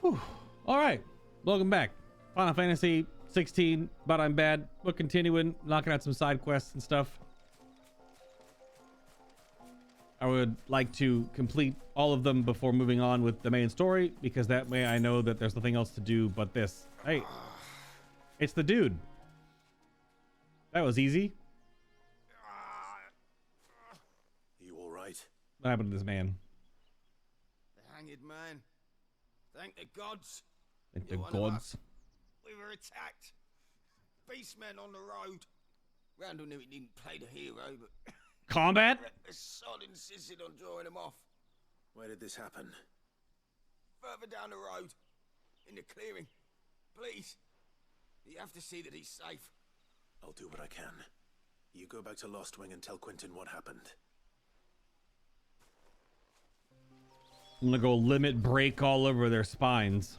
All right, welcome back. Final Fantasy 16, but I'm bad. We're continuing, knocking out some side quests and stuff. I would like to complete all of them before moving on with the main story, because that way I know that there's nothing else to do but this. Hey, it's the dude. That was easy. You all right? What happened to this man? The hanged man. Thank the gods. Thank the You're one of gods. us. We were attacked. Beastmen on the road. Randall knew he didn't play the hero, but Combat? the sod insisted on drawing him off. Where did this happen? Further down the road. In the clearing. Please. You have to see that he's safe. I'll do what I can. You go back to Lost Wing and tell Quentin what happened. I'm gonna go limit break all over their spines.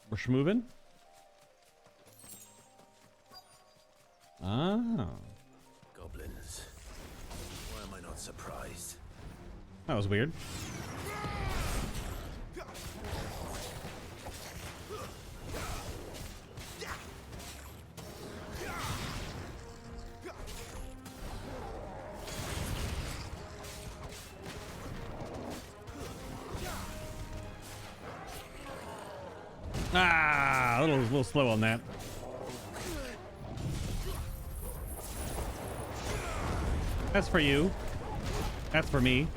We're schmoving? Ah. Goblins. Why am I not surprised? That was weird. Ah, a little slow on that. That's for you. That's for me.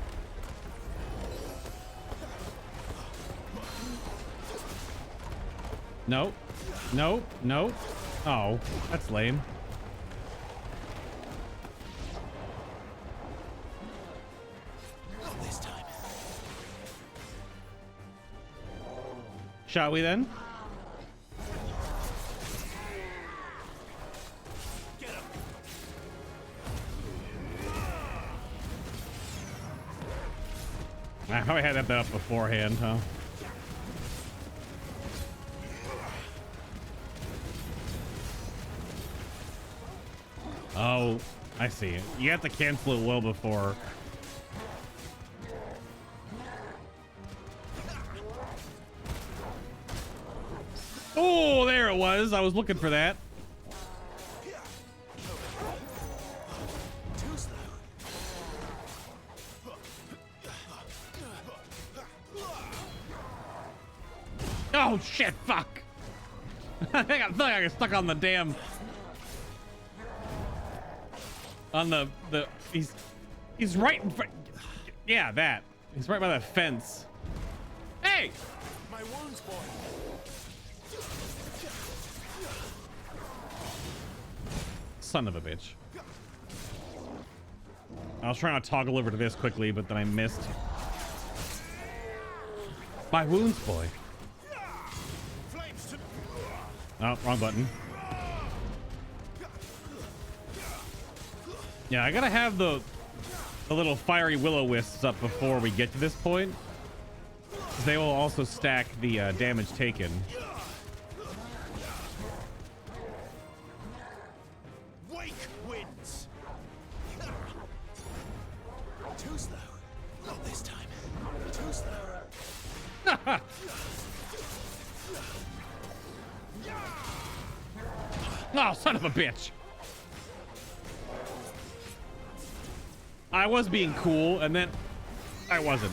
No. No. No. Oh, that's lame. Not this time. Shall we then? Get him. I probably had that up beforehand, huh? Oh, I see. You have to cancel it well before. Oh, there it was. I was looking for that. Too slow. Oh shit! Fuck! I feel like I got stuck on the damn. On the he's right in front. Yeah, that. He's right by the fence. Hey! My wounds, boy. Son of a bitch. I was trying to toggle over to this quickly, but then I missed. My wounds, boy. Oh, wrong button. Yeah, I gotta have the little fiery will-o-wisps up before we get to this point. They will also stack the damage taken. Wake wins. Too slow. Not this time. Too slow. Oh, son of a bitch. I was being cool, and then I wasn't.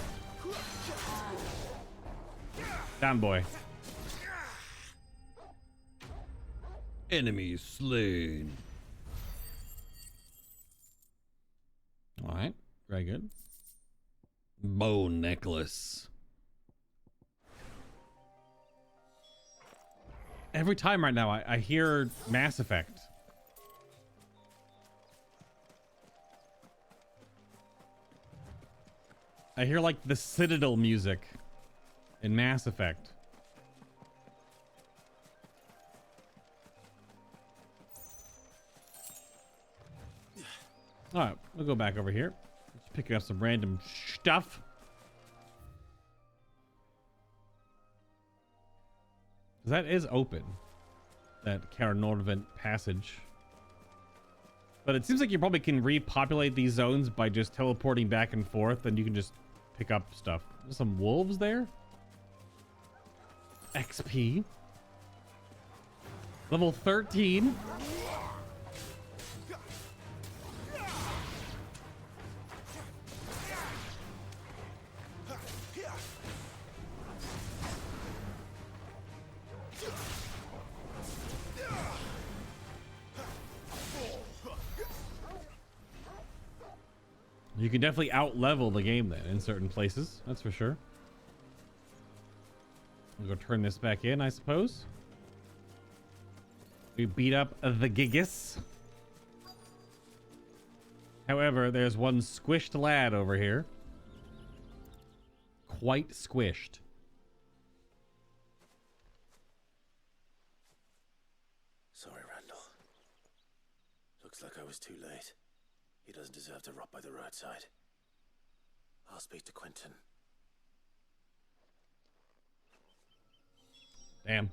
Down, boy. Enemy slain. All right, very good. Bone necklace. Every time right now, I hear Mass Effect. I hear like the Citadel music in Mass Effect. All right, we'll go back over here. Just picking up some random stuff. That is open. That Carnarvon passage. But it seems like you probably can repopulate these zones by just teleporting back and forth, and you can just pick up stuff. There's some wolves there. XP. Level 13. You can definitely out-level the game then in certain places. That's for sure. We'll go turn this back in, I suppose. We beat up the Gigas. However, there's one squished lad over here. Quite squished. Sorry, Randall. Looks like I was too late. He doesn't deserve to rot by the roadside. I'll speak to Quentin. Damn.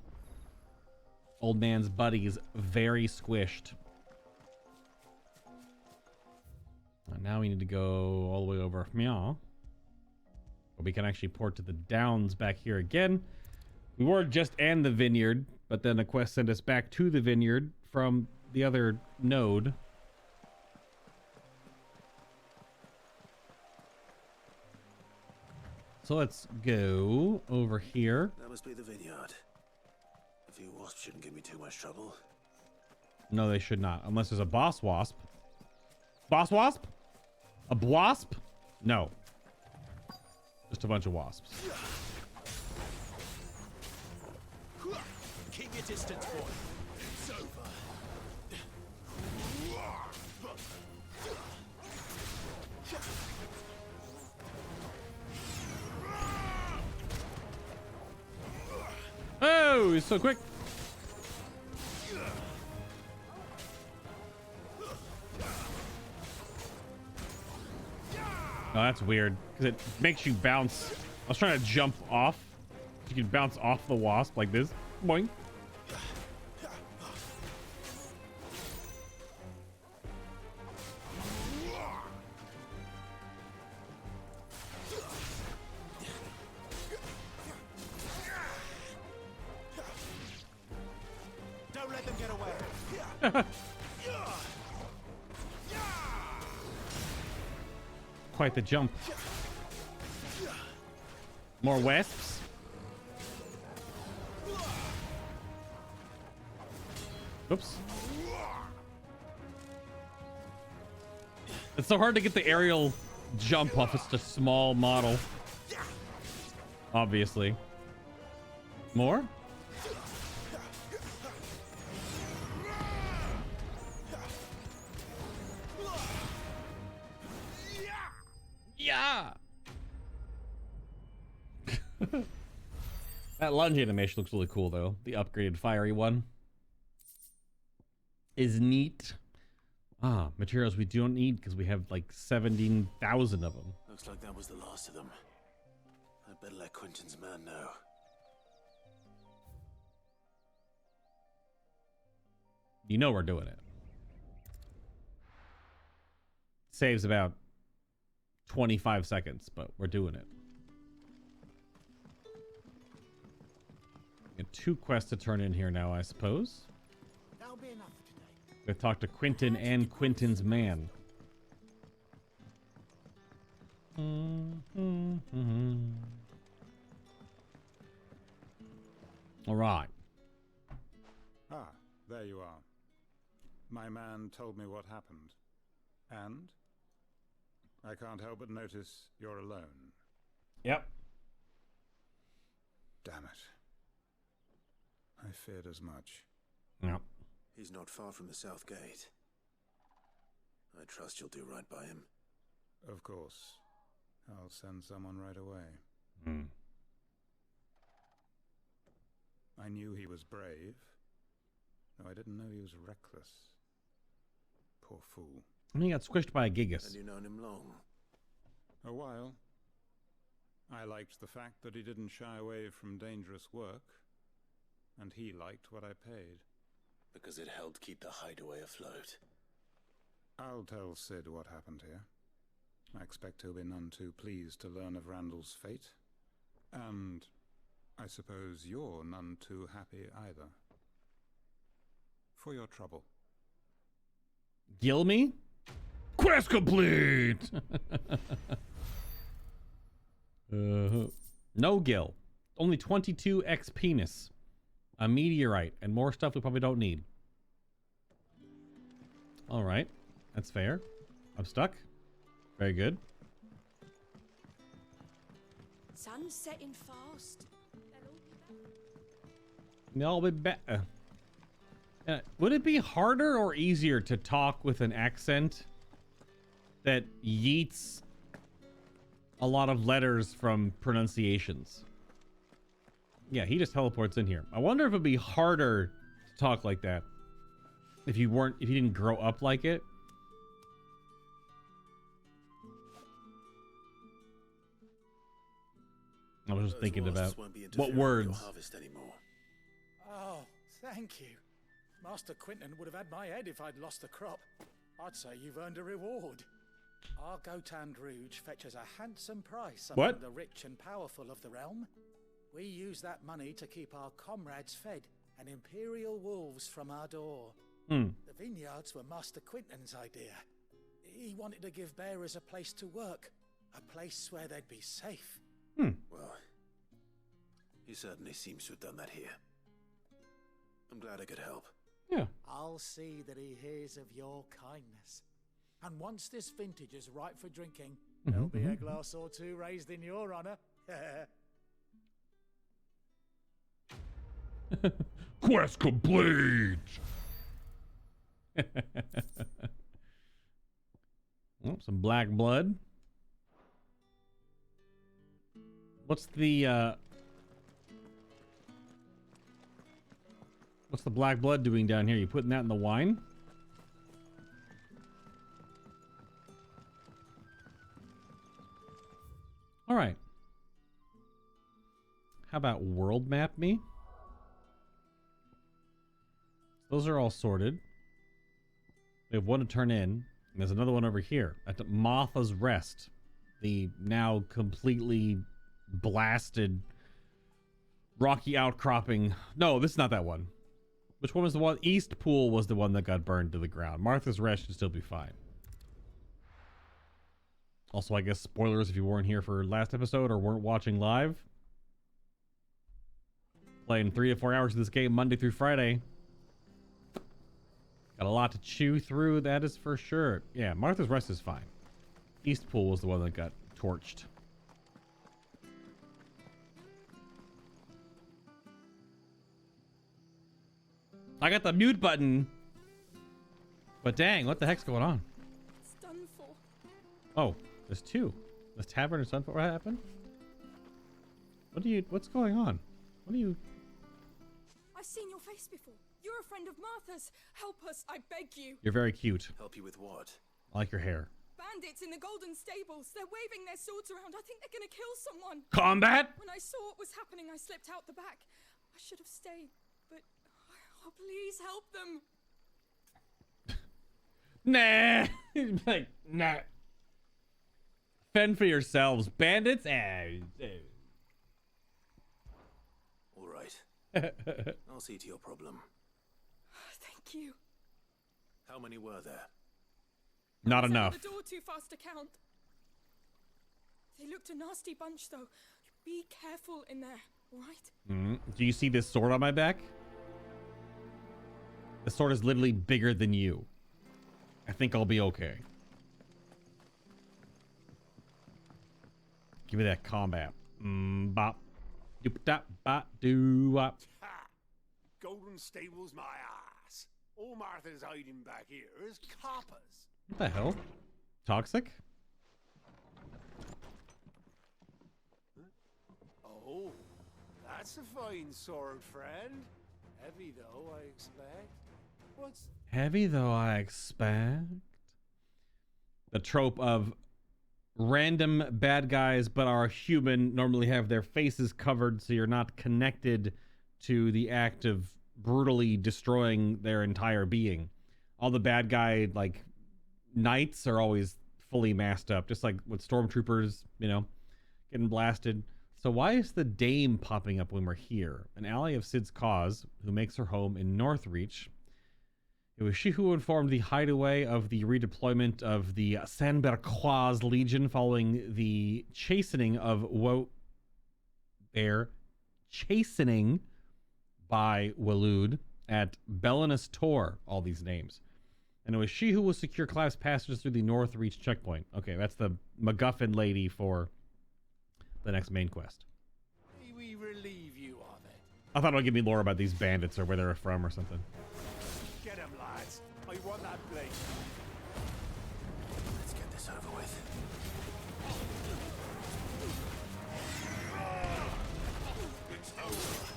Old man's buddy is very squished. Now we need to go all the way over. Meow. But we can actually port to the downs back here again. We were just in the vineyard, but then a quest sent us back to the vineyard from the other node. So let's go over here. That must be the vineyard. A few wasps shouldn't give me too much trouble. No, they should not. Unless there's a boss wasp. Boss wasp? A wasp? No. Just a bunch of wasps. Keep your distance, boy. It's over. Oh, he's so quick. Oh, that's weird because it makes you bounce. I was trying to jump off. You can bounce off the wasp like this. Boing. Don't let them get away. Quite the jump. More wasps. Oops. It's so hard to get the aerial jump off. It's just a small model. Obviously. More? Yeah. That lunge animation looks really cool though. The upgraded fiery one is neat. Ah, materials we don't need because we have like 17,000 of them. Looks like that was the last of them. I'd better let Quentin's man know. You know we're doing it. Saves about 25 seconds, but we're doing it. We got 2 quests to turn in here now, I suppose. That'll be enough today. We have to talk to Quentin and Quentin's man. All right. Ah, there you are. My man told me what happened. And I can't help but notice you're alone. Yep. Damn it. I feared as much. Yep. He's not far from the south gate. I trust you'll do right by him. Of course. I'll send someone right away. I knew he was brave, though I didn't know he was reckless. Poor fool. And he got squished by a Gigas. And you've known him long. A while. I liked the fact that he didn't shy away from dangerous work, and he liked what I paid. Because it helped keep the hideaway afloat. I'll tell Sid what happened here. I expect he'll be none too pleased to learn of Randall's fate. And I suppose you're none too happy either. For your trouble. Gill me? Quest complete! No gill. Only 22x penis. A meteorite. And more stuff we probably don't need. Alright. That's fair. I'm stuck. Very good. Sun's setting fast. They'll be better. Would it be harder or easier to talk with an accent that yeets a lot of letters from pronunciations? Yeah, he just teleports in here. I wonder if it'd be harder to talk like that if you didn't grow up like it. I was just thinking about what words. Oh, thank you. Master Quinton would have had my head if I'd lost the crop. I'd say you've earned a reward. Our Gotand Rouge fetches a handsome price among the rich and powerful of the realm. We use that money to keep our comrades fed and imperial wolves from our door. The vineyards were Master Quinton's idea. He wanted to give bearers a place to work, a place where they'd be safe. Well, he certainly seems to have done that here. I'm glad I could help. Yeah. I'll see that he hears of your kindness. And once this vintage is ripe for drinking, there'll be a glass or two raised in your honor. Quest complete! Oh, some black blood. What's the black blood doing down here? You putting that in the wine? All right. How about world map me? Those are all sorted. We have one to turn in. And there's another one over here at Martha's Rest. The now completely blasted rocky outcropping. No, this is not that one. Which one was the one? East Pool was the one that got burned to the ground. Martha's Rest should still be fine. Also, I guess spoilers if you weren't here for last episode or weren't watching live. Playing 3 to 4 hours of this game Monday through Friday. Got a lot to chew through, that is for sure. Yeah, Martha's Rest is fine. East Pool was the one that got torched. I got the mute button. But dang, what the heck's going on? It's done for. Oh, there's two. This tavern is done for. What happened? What's going on? What are you? I've seen your face before. You're a friend of Martha's. Help us, I beg you. You're very cute. Help you with what? I like your hair. Bandits in the golden stables. They're waving their swords around. I think they're gonna kill someone. Combat? When I saw what was happening, I slipped out the back. I should have stayed, but oh, please help them. Nah. Like, nah. Fend for yourselves, bandits. All right. I'll see to your problem. Thank you. How many were there? Not Opened enough. the door too fast to count. They looked a nasty bunch, though. Be careful in there, all right? Do you see this sword on my back? The sword is literally bigger than you. I think I'll be okay. Give me that combat. Bop. Doop dap bop doo wop. Ha! Golden stables, my ass. All Martha's hiding back here is coppers. What the hell? Toxic? Oh, that's a fine sword, friend. Heavy though, I expect. What's Heavy though, I expect. The trope of random bad guys but are human normally have their faces covered so you're not connected to the act of brutally destroying their entire being. All the bad guy like knights are always fully masked up, just like with stormtroopers, you know, getting blasted. So why is the Dame popping up when we're here? An ally of Sid's cause, who makes her home in Northreach. It was she who informed the hideaway of the redeployment of the Saint-Berquois Legion following the chastening of chastening by Waloed at Belinus Tor, all these names. And it was she who will secure Clive's passage through the Northreach checkpoint. Okay, that's the MacGuffin lady for the next main quest. May we relieve you of it? I thought it would give me lore about these bandits or where they're from or something. Get him, lads. I want that blade. Let's get this over with. It's over.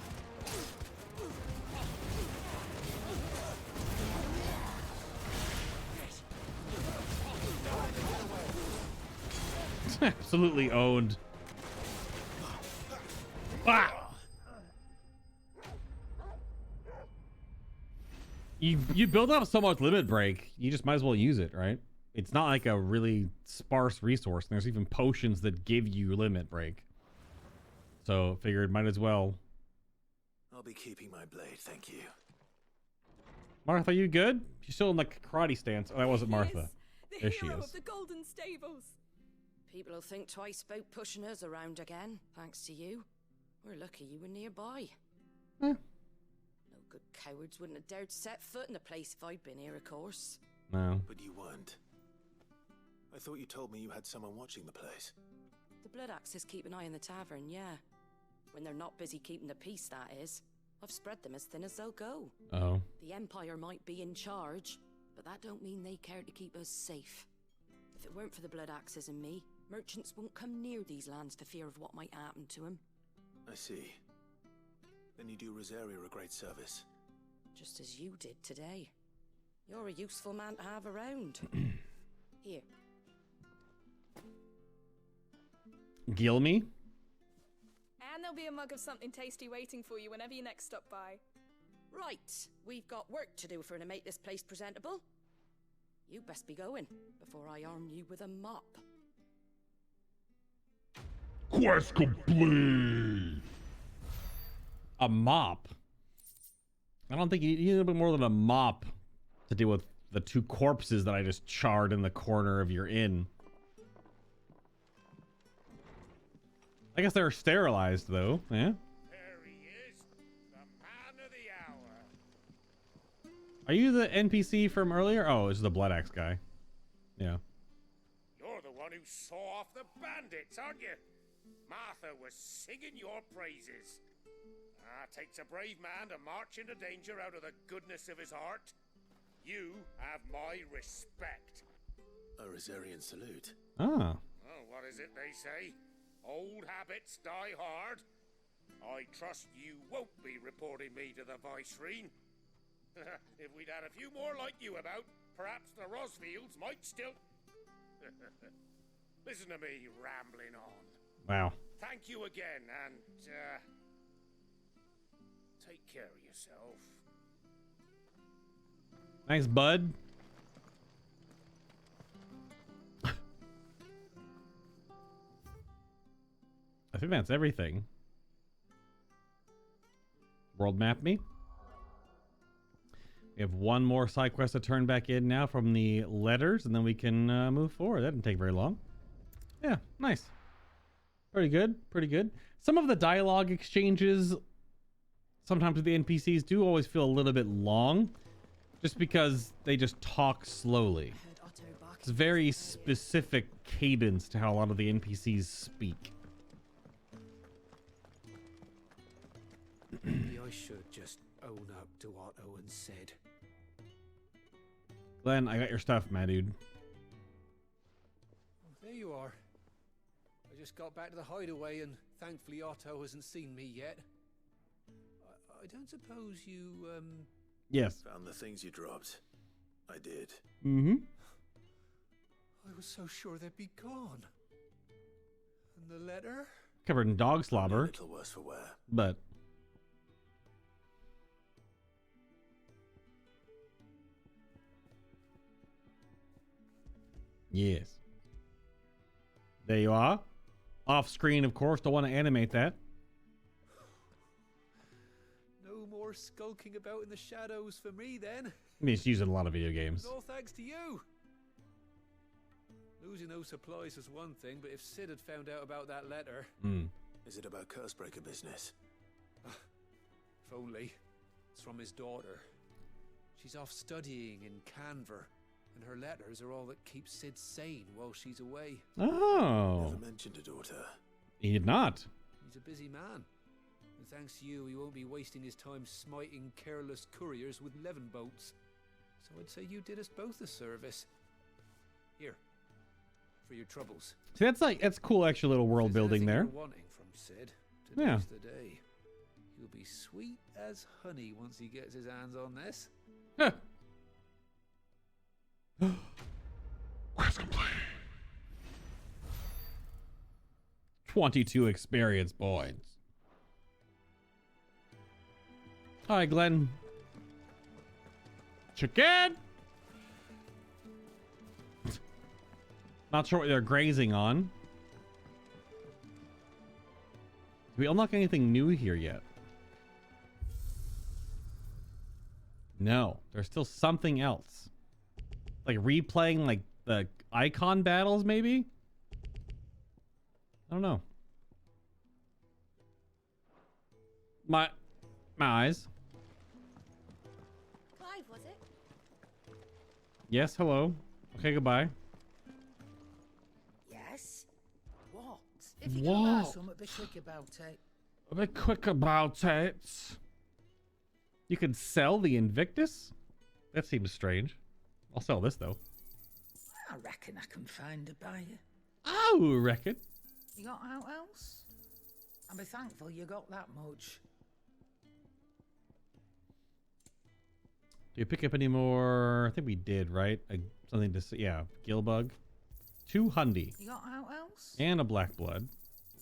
Absolutely owned. Ah! You build up so much limit break, you just might as well use it, right? It's not like a really sparse resource. There's even potions that give you limit break. So figured might as well. I'll be keeping my blade, thank you. Martha, you good? She's still in like karate stance. Oh, that wasn't Martha. The There she hero is. of the Golden Stables. People will think twice about pushing us around again, thanks to you. We're lucky you were nearby. Eh. No good cowards wouldn't have dared set foot in the place if I'd been here, of course. No. But you weren't. I thought you told me you had someone watching the place. The Blood Axes keep an eye on the tavern, yeah. When they're not busy keeping the peace, that is. I've spread them as thin as they'll go. Oh. The Empire might be in charge, but that don't mean they care to keep us safe. If it weren't for the Blood Axes and me, merchants won't come near these lands for fear of what might happen to them. I see. Then you do Rosaria a great service. Just as you did today. You're a useful man to have around. Here. Gill me? And there'll be a mug of something tasty waiting for you whenever you next stop by. Right, we've got work to do for to make this place presentable. You best be going before I arm you with a mop. Quest complete! A mop? I don't think you need a little bit more than a mop to deal with the 2 corpses that I just charred in the corner of your inn. I guess they're sterilized, though. Yeah. There he is, the man of the hour. Are you the NPC from earlier? Oh, it's the Blood Axe guy. Yeah. You're the one who saw off the bandits, aren't you? Martha was singing your praises. Takes a brave man to march into danger out of the goodness of his heart. You have my respect. A Rosarian salute. Ah. Oh, what is it they say? Old habits die hard. I trust you won't be reporting me to the Viceroy. If we'd had a few more like you about, perhaps the Rosfields might still... Listen to me rambling on. Wow. Thank you again, and, take care of yourself. Thanks, bud. I think that's everything. World map me. We have one more side quest to turn back in now from the letters, and then we can move forward. That didn't take very long. Yeah, nice. Pretty good, pretty good. Some of the dialogue exchanges, sometimes with the NPCs, do always feel a little bit long, just because they just talk slowly. It's a very specific cadence to how a lot of the NPCs speak. Maybe I should just own up to what Owen said. Glenn, I got your stuff, my dude. There you are. I just got back to the hideaway and thankfully Otto hasn't seen me yet. I don't suppose you, Yes. Found the things you dropped. I did. Mm-hmm. I was so sure they'd be gone. And the letter? Covered in dog A slobber, little worse for wear. but... Yes. There you are. Off screen, of course. Don't want to animate that. No more skulking about in the shadows for me, then. I mean, it's used in a lot of video games. All thanks to you. Losing those supplies was one thing, but if Sid had found out about that letter... Is it about Cursebreaker business? If only. It's from his daughter. She's off studying in Canver, and her letters are all that keeps Sid sane while she's away. Oh. Never mentioned a daughter. He did not. He's a busy man. And thanks to you, he won't be wasting his time smiting careless couriers with levin boats. So I'd say you did us both a service. Here. For your troubles. See, that's cool extra little world building there. Wanting from Sid, Yeah. today's the day. He'll be sweet as honey once he gets his hands on this. Huh. 22 experience points. Hi, Glenn. Chicken. Not sure what they're grazing on. Do we unlock anything new here yet? No, there's still something else. Like replaying like the icon battles, maybe? I don't know. My eyes. Clive, was it? Yes, hello. Okay, goodbye. Yes. What? If you're gonna buy some, a bit quick about it. A bit quick about it. You can sell the Invictus? That seems strange. I'll sell this, though. I reckon I can find a buyer. Oh, reckon. You got out else? I'll be thankful you got that much. Do you pick up any more? I think we did, right? Something to say. Yeah, Gillbug. 2 Hundy. You got out else? And a Black Blood.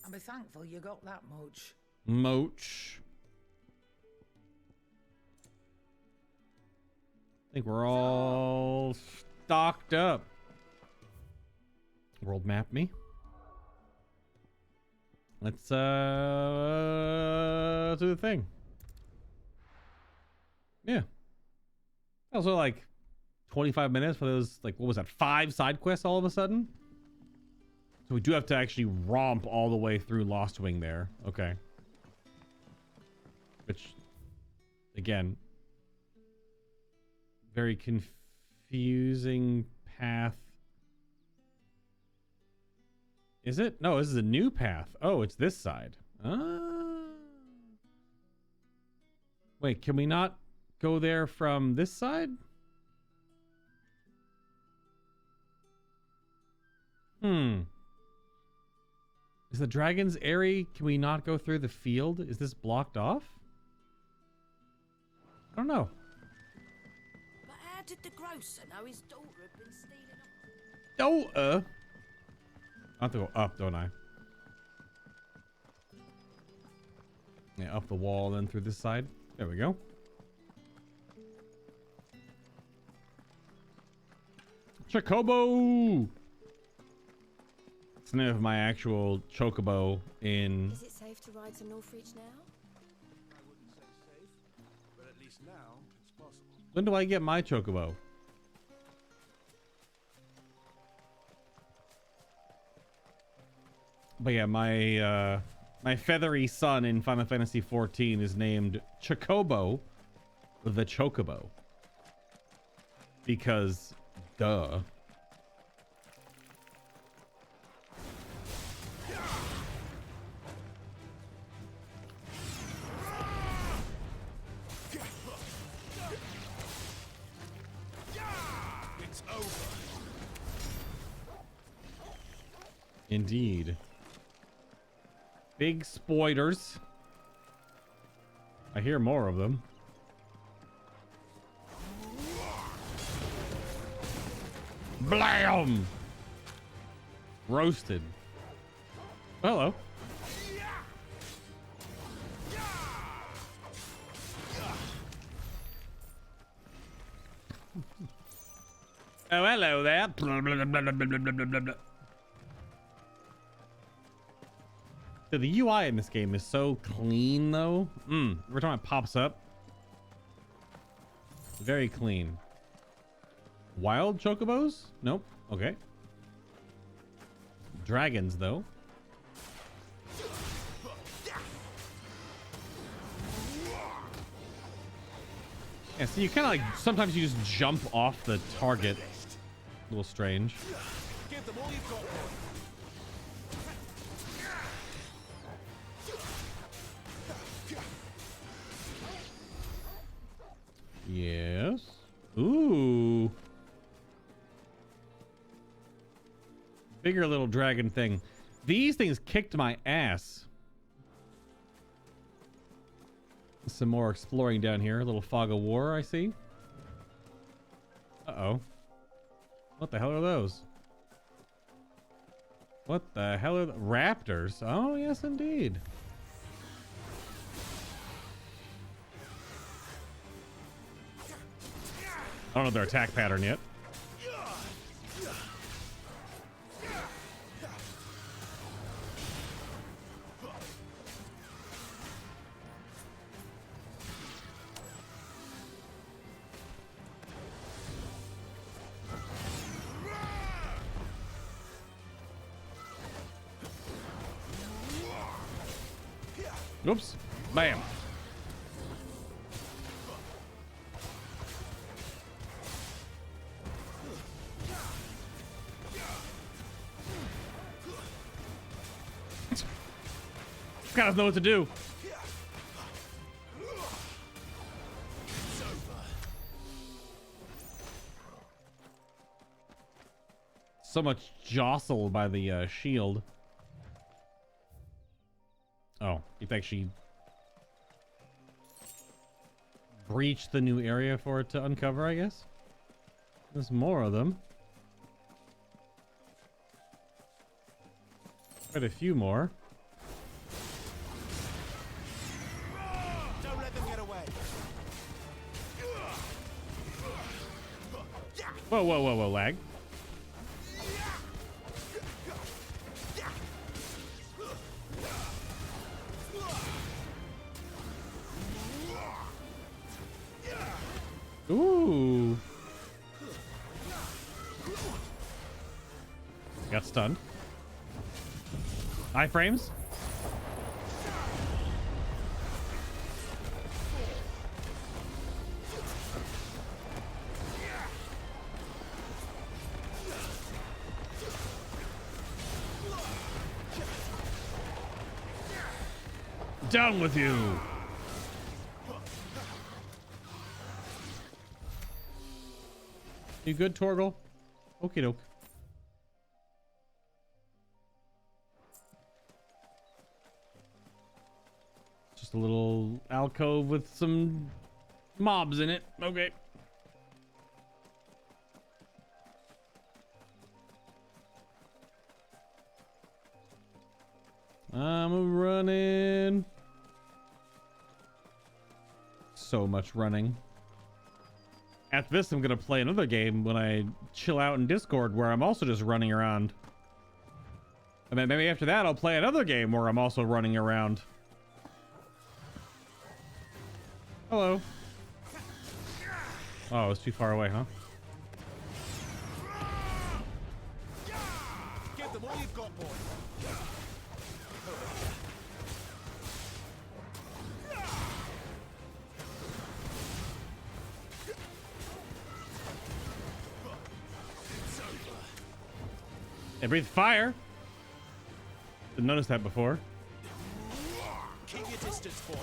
I'll be thankful you got that much. Moach. I think we're all stocked up. World map me. Let's do the thing. Yeah. Also like 25 minutes for those, like, what was that, 5 side quests all of a sudden? So we do have to actually romp all the way through Lost Wing there. Okay. Which, again, very confusing path. Is it? No, this is a new path. Oh, it's this side. Wait, can we not go there from this side? Is the dragon's airy? Can we not go through the field? Is this blocked off? I don't know. But how did the grocer know his daughter had been stealing up? Daughter? I have to go up, don't I? Yeah, up the wall, then through this side. There we go. Chocobo! It's the name of my actual chocobo in... Is it safe to ride to Northreach now? I wouldn't say safe, but at least now it's possible. When do I get my chocobo? But yeah, my my feathery son in Final Fantasy XIV is named Chocobo the Chocobo. Because, duh. It's over. Indeed. Big spoiders. I hear more of them. Blam! Roasted. Hello. Oh, hello there. Blah, blah, blah, blah, blah, blah, blah, blah. The UI in this game is so clean, though. Every time it pops up, very clean. Wild chocobos? Nope. Okay. Dragons, though. Yeah, so you kind of like, sometimes you just jump off the target. A little strange. Give them all you've got. Yes. Ooh. Bigger little dragon thing. These things kicked my ass. Some more exploring down here. A little fog of war, I see. Uh-oh. What the hell are those? What the hell are the raptors? Oh, yes, indeed. I don't know their attack pattern yet. Oops. Bam. Gotta know what to do. So much jostle by the shield. Oh, you've actually breached the new area for it to uncover, I guess. There's more of them. Quite a few more. Don't let them get away. Whoa, whoa, whoa, whoa, lag. Ooh. Got stunned. Iframes. Down with you. You good, Torgal? Okie doke. Just a little alcove with some mobs in it. Okay. I'm running. So much running. After this, I'm going to play another game when I chill out in Discord where I'm also just running around. And then maybe after that, I'll play another game where I'm also running around. Hello. Oh, it's too far away, huh? Give them all you've got, boy. They breathe fire. Didn't notice that before. Keep your distance, boy.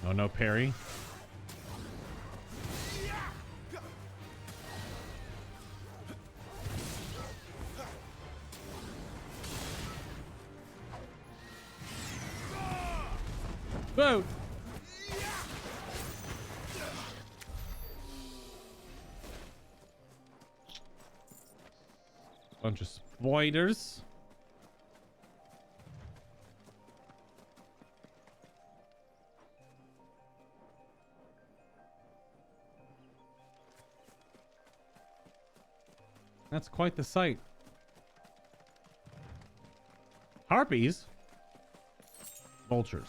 Oh, no parry. Whoa! Bunch of spiders. That's quite the sight. Harpies? Vultures.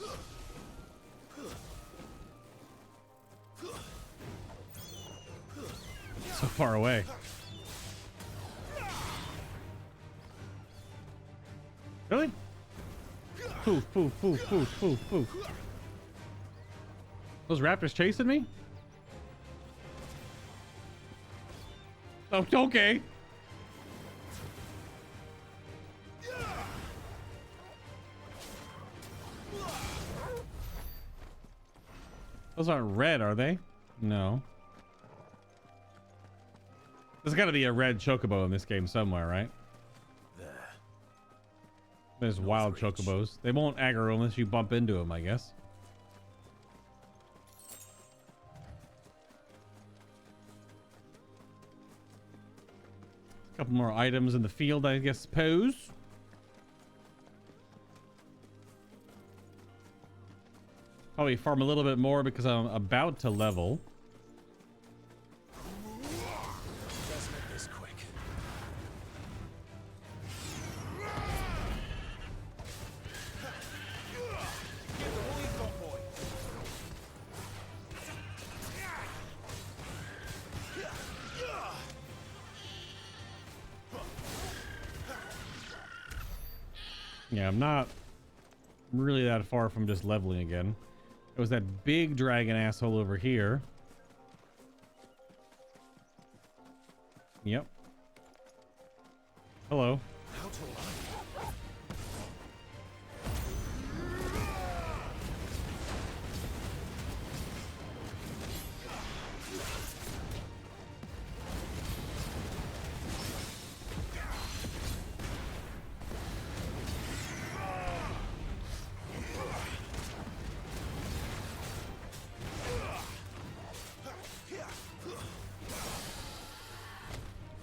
So far away. Really? Poof, poof, poof, poof, poof, poof. Those raptors chasing me? Oh, okay. Those aren't red, are they? No. There's got to be a red chocobo in this game somewhere, right? There's wild chocobos. They won't aggro unless you bump into them, I guess. A couple more items in the field, I guess, suppose. Probably farm a little bit more because I'm about to level. Let's make this quick. Get the whole you've got, boy. Yeah, I'm not really that far from just leveling again. It was that big dragon asshole over here. Yep. Hello.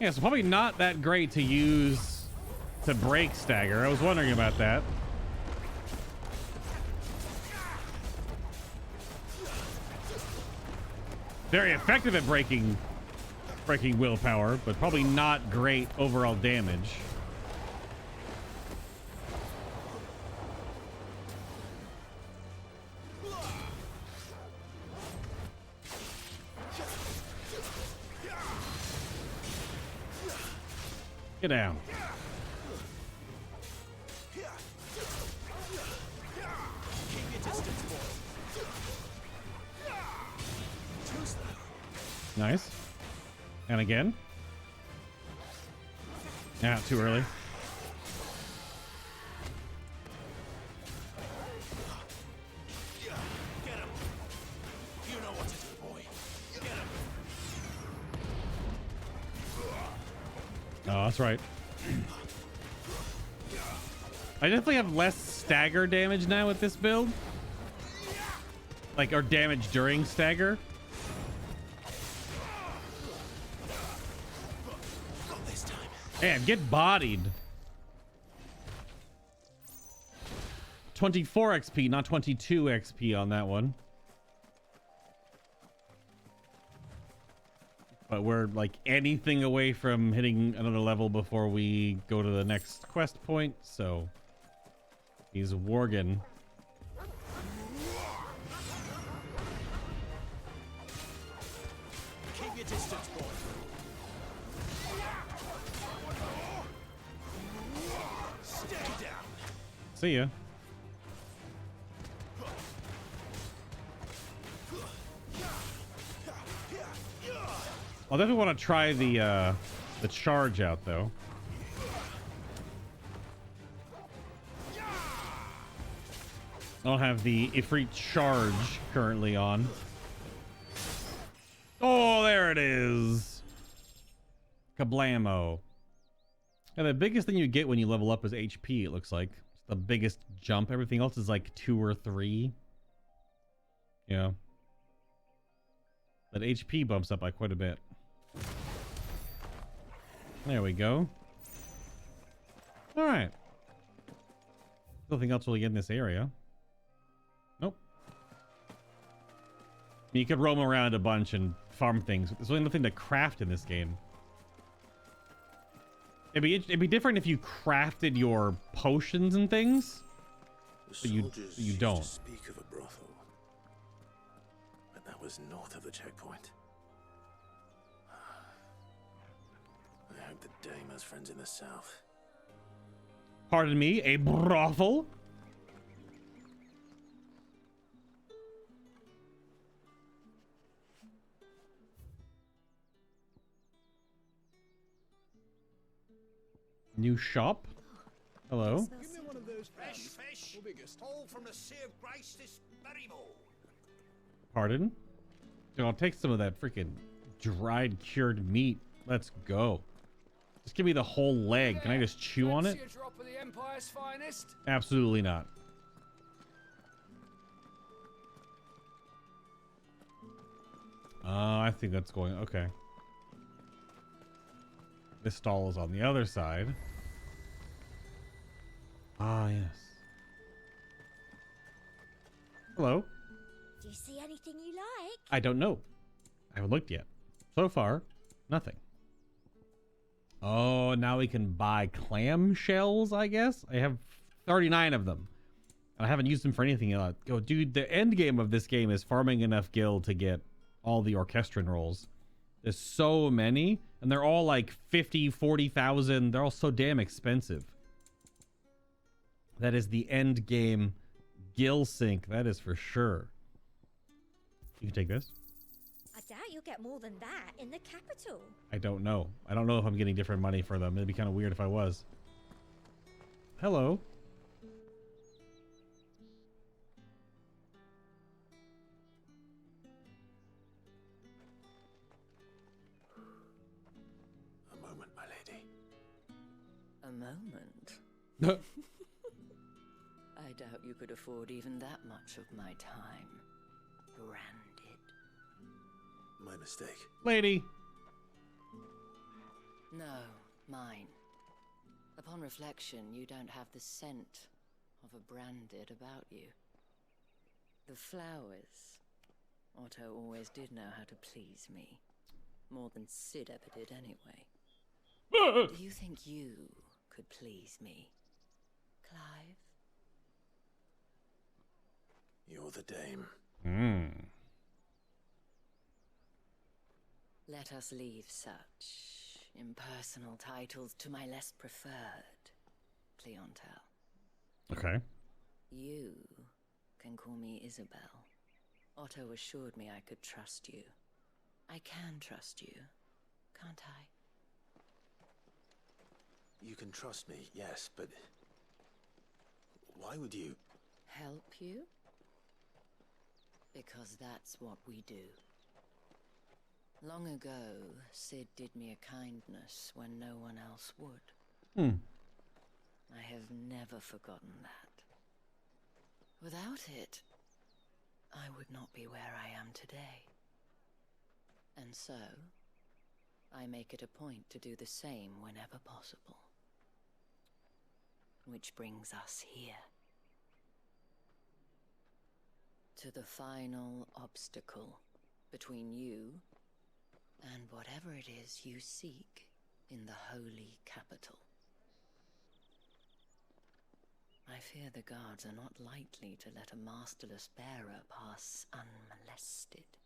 Yeah, so probably not that great to use to break stagger. I was wondering about that. Very effective at breaking willpower, but probably not great overall damage. Get down. Nice. And again. Yeah, too early. Oh, that's right. I definitely have less stagger damage now with this build. Like, or damage during stagger. Man, get bodied. 24 XP, not 22 XP on that one. But we're like anything away from hitting another level before we go to the next quest point, so he's warging. Keep your distance, boy. Stay down. See ya. I'll definitely want to try the charge out though. I don't have the Ifrit charge currently on. Oh, there it is. Kablamo. And the biggest thing you get when you level up is HP, it looks like. It's the biggest jump. Everything else is like 2 or 3. Yeah. But HP bumps up by quite a bit. There we go. All right. Nothing else really in this area. Nope. You could roam around a bunch and farm things. There's really nothing to craft in this game. It'd be different if you crafted your potions and things, but you don't. Used to speak of a brothel, but that was north of the checkpoint. I hope the dame has friends in the south. Pardon me, a brothel? New shop? Hello? Give me one of those fresh fish, all from the Sea of Grace this very morning. Pardon? Dude, I'll take some of that freaking dried cured meat. Let's go. Just give me the whole leg. Can I just chew on it? A drop of the Empire's finest? Absolutely not. I think that's going okay. This stall is on the other side. Ah, yes. Hello. Do you see anything you like? I don't know. I haven't looked yet. So far, nothing. Oh, now we can buy clam shells, I guess. I have 39 of them. And I haven't used them for anything yet. Go, dude, the end game of this game is farming enough gil to get all the orchestran rolls. There's so many, and they're all like 50, 40,000. They're all so damn expensive. That is the end game gil sink. That is for sure. You can take this. I doubt you'll get more than that in the capital. I don't know. I don't know if I'm getting different money for them. It'd be kind of weird if I was. Hello. A moment, my lady. A moment? I doubt you could afford even that much of my time. Branded. My mistake. Lady. No, mine. Upon reflection, you don't have the scent of a branded about you. The flowers. Otto always did know how to please me. More than Sid ever did anyway. Do you think you could please me, Clive? You're the dame. Let us leave such impersonal titles to my less preferred clientele. Okay. You can call me Isabel. Otto assured me I could trust you. I can trust you, can't I? You can trust me, yes, but why would you? Help you? Because that's what we do. Long ago, Sid did me a kindness when no one else would. I have never forgotten that. Without it, I would not be where I am today. And so, I make it a point to do the same whenever possible. Which brings us here. To the final obstacle between you and whatever it is you seek in the holy capital. I fear the guards are not likely to let a masterless bearer pass unmolested.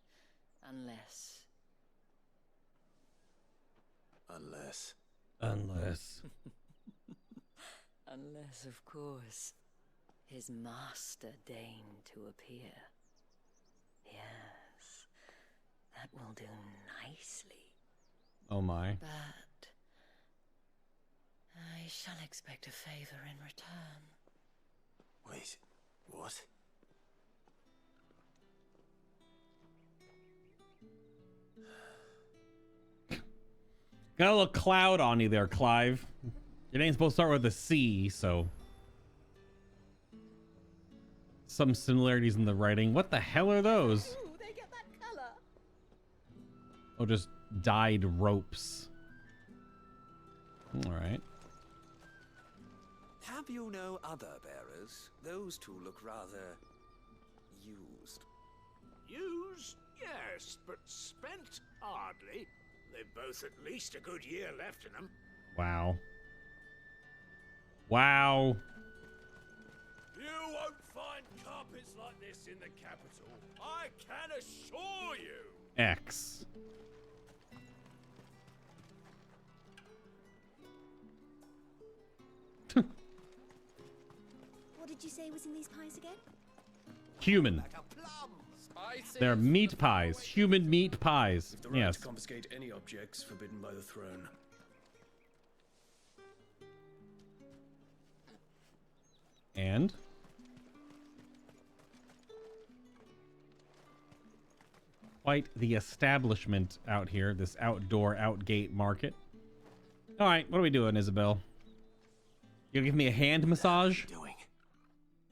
Unless... Unless, of course, his master deigned to appear. Yes, that will do nicely. Oh my. But I shall expect a favor in return. Wait, what? Got a little cloud on you there, Clive. Your name's supposed to start with a C, so... Some similarities in the writing. What the hell are those? Ooh, they get that color. Oh, just dyed ropes. Alright. Have you no other bearers? Those two look rather... used. Used? Yes, but spent hardly. They've both at least a good year left in them. Wow. Wow. You won't find carpets like this in the capital. I can assure you. X. What did you say was in these pies again? Human. They're meat pies. Human meat pies. The right Yes. to confiscate any objects forbidden by the throne. And? Quite the establishment out here, this outdoor outgate market. All right, what are we doing, Isabel? You gonna give me a hand massage?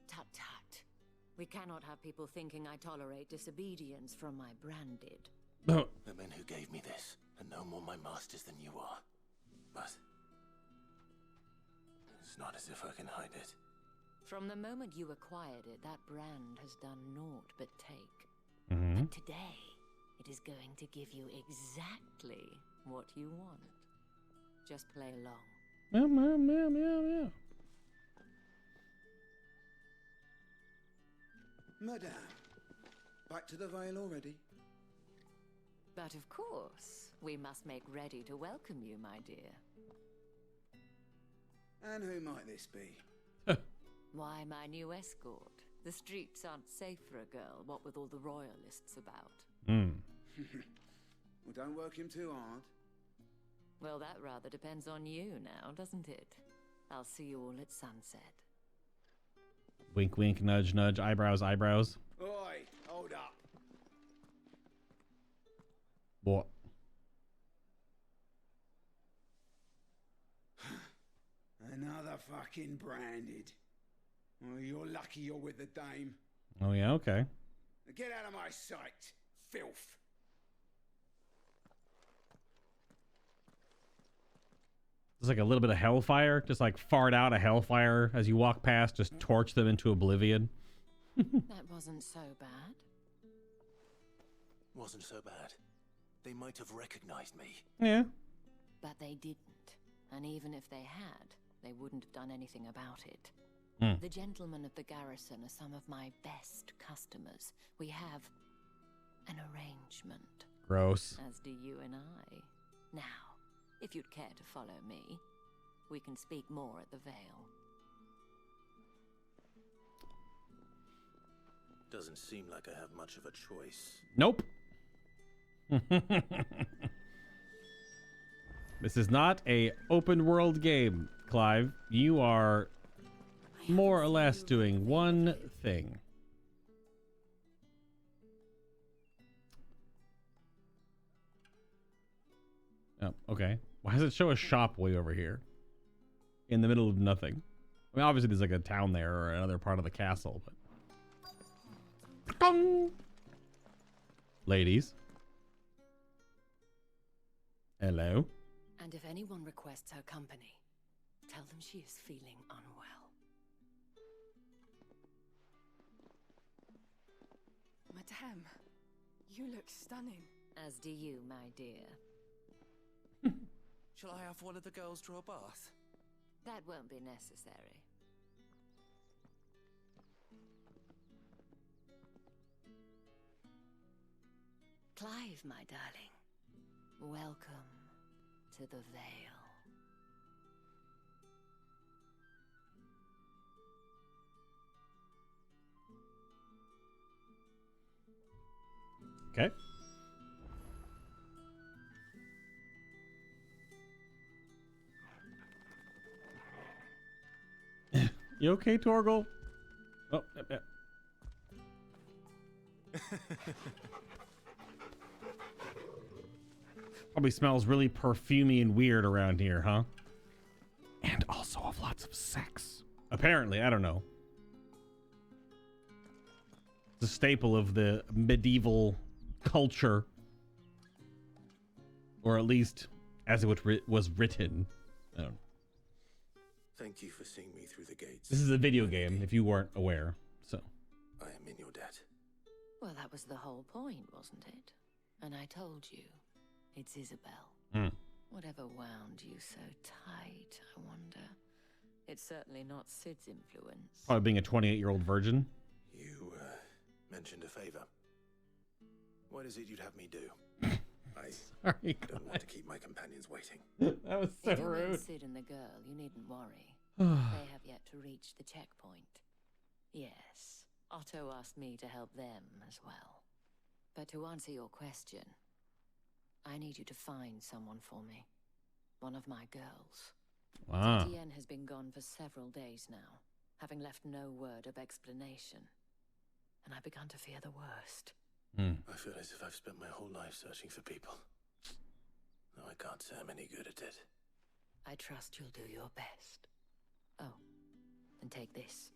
Tut tut. We cannot have people thinking I tolerate disobedience from my branded. The men who gave me this are no more my masters than you are. But it's not as if I can hide it. From the moment you acquired it, that brand has done naught but take. Mm-hmm. But today, it is going to give you exactly what you want. Just play along. Meow, meow, meow, meow, meow. Madame, back to the Vale already? But of course, we must make ready to welcome you, my dear. And who might this be? Why, my new escort. The streets aren't safe for a girl, what with all the royalists about. Well, don't work him too hard. Well, that rather depends on you now, doesn't it? I'll see you all at sunset. Wink, wink, nudge, nudge, eyebrows, eyebrows. Oi, hold up. What? Another fucking branded. Oh, you're lucky you're with the dame. Oh, yeah, okay. Get out of my sight, filth. There's like a little bit of hellfire. Just like fart out a hellfire as you walk past. Just torch them into oblivion. That wasn't so bad. Wasn't so bad. They might have recognized me. Yeah. But they didn't. And even if they had, they wouldn't have done anything about it. The gentlemen of the garrison are some of my best customers. We have an arrangement. Gross. As do you and I. Now, if you'd care to follow me, we can speak more at the Vale. Doesn't seem like I have much of a choice. Nope. This is not a open world game, Clive. You are more or less doing one thing. Oh, okay. Why does it show a shop way over here? In the middle of nothing. I mean, obviously there's like a town there or another part of the castle, but... Gong! Ladies. Hello. And if anyone requests her company, tell them she is feeling unwell. Madame, you look stunning. As do you, my dear. Shall I have one of the girls draw a bath? That won't be necessary. Clive, my darling. Welcome to the Vale. Okay. You okay, Torgal? Oh, yep. Probably smells really perfumey and weird around here, huh? And also of lots of sex. Apparently, I don't know. It's a staple of the medieval culture. Or at least as it was written. I don't know. Thank you for seeing me through the gates. This is a video game, if you weren't aware, so. I am in your debt. Well, that was the whole point, wasn't it? And I told you, it's Isabel. Whatever wound you so tight, I wonder. It's certainly not Sid's influence. Probably being a 28-year-old virgin. You mentioned a favor. What is it you'd have me do? I don't want to keep my companions waiting. That was so if you rude. meet Sid and the girl, you needn't worry. They have yet to reach the checkpoint. Yes, Otto asked me to help them as well. But to answer your question, I need you to find someone for me. One of my girls. Wow. Tatienne has been gone for several days now, having left no word of explanation. And I've begun to fear the worst. I feel as if I've spent my whole life searching for people. Though I can't say I'm any good at it. I trust you'll do your best. Oh, and take this.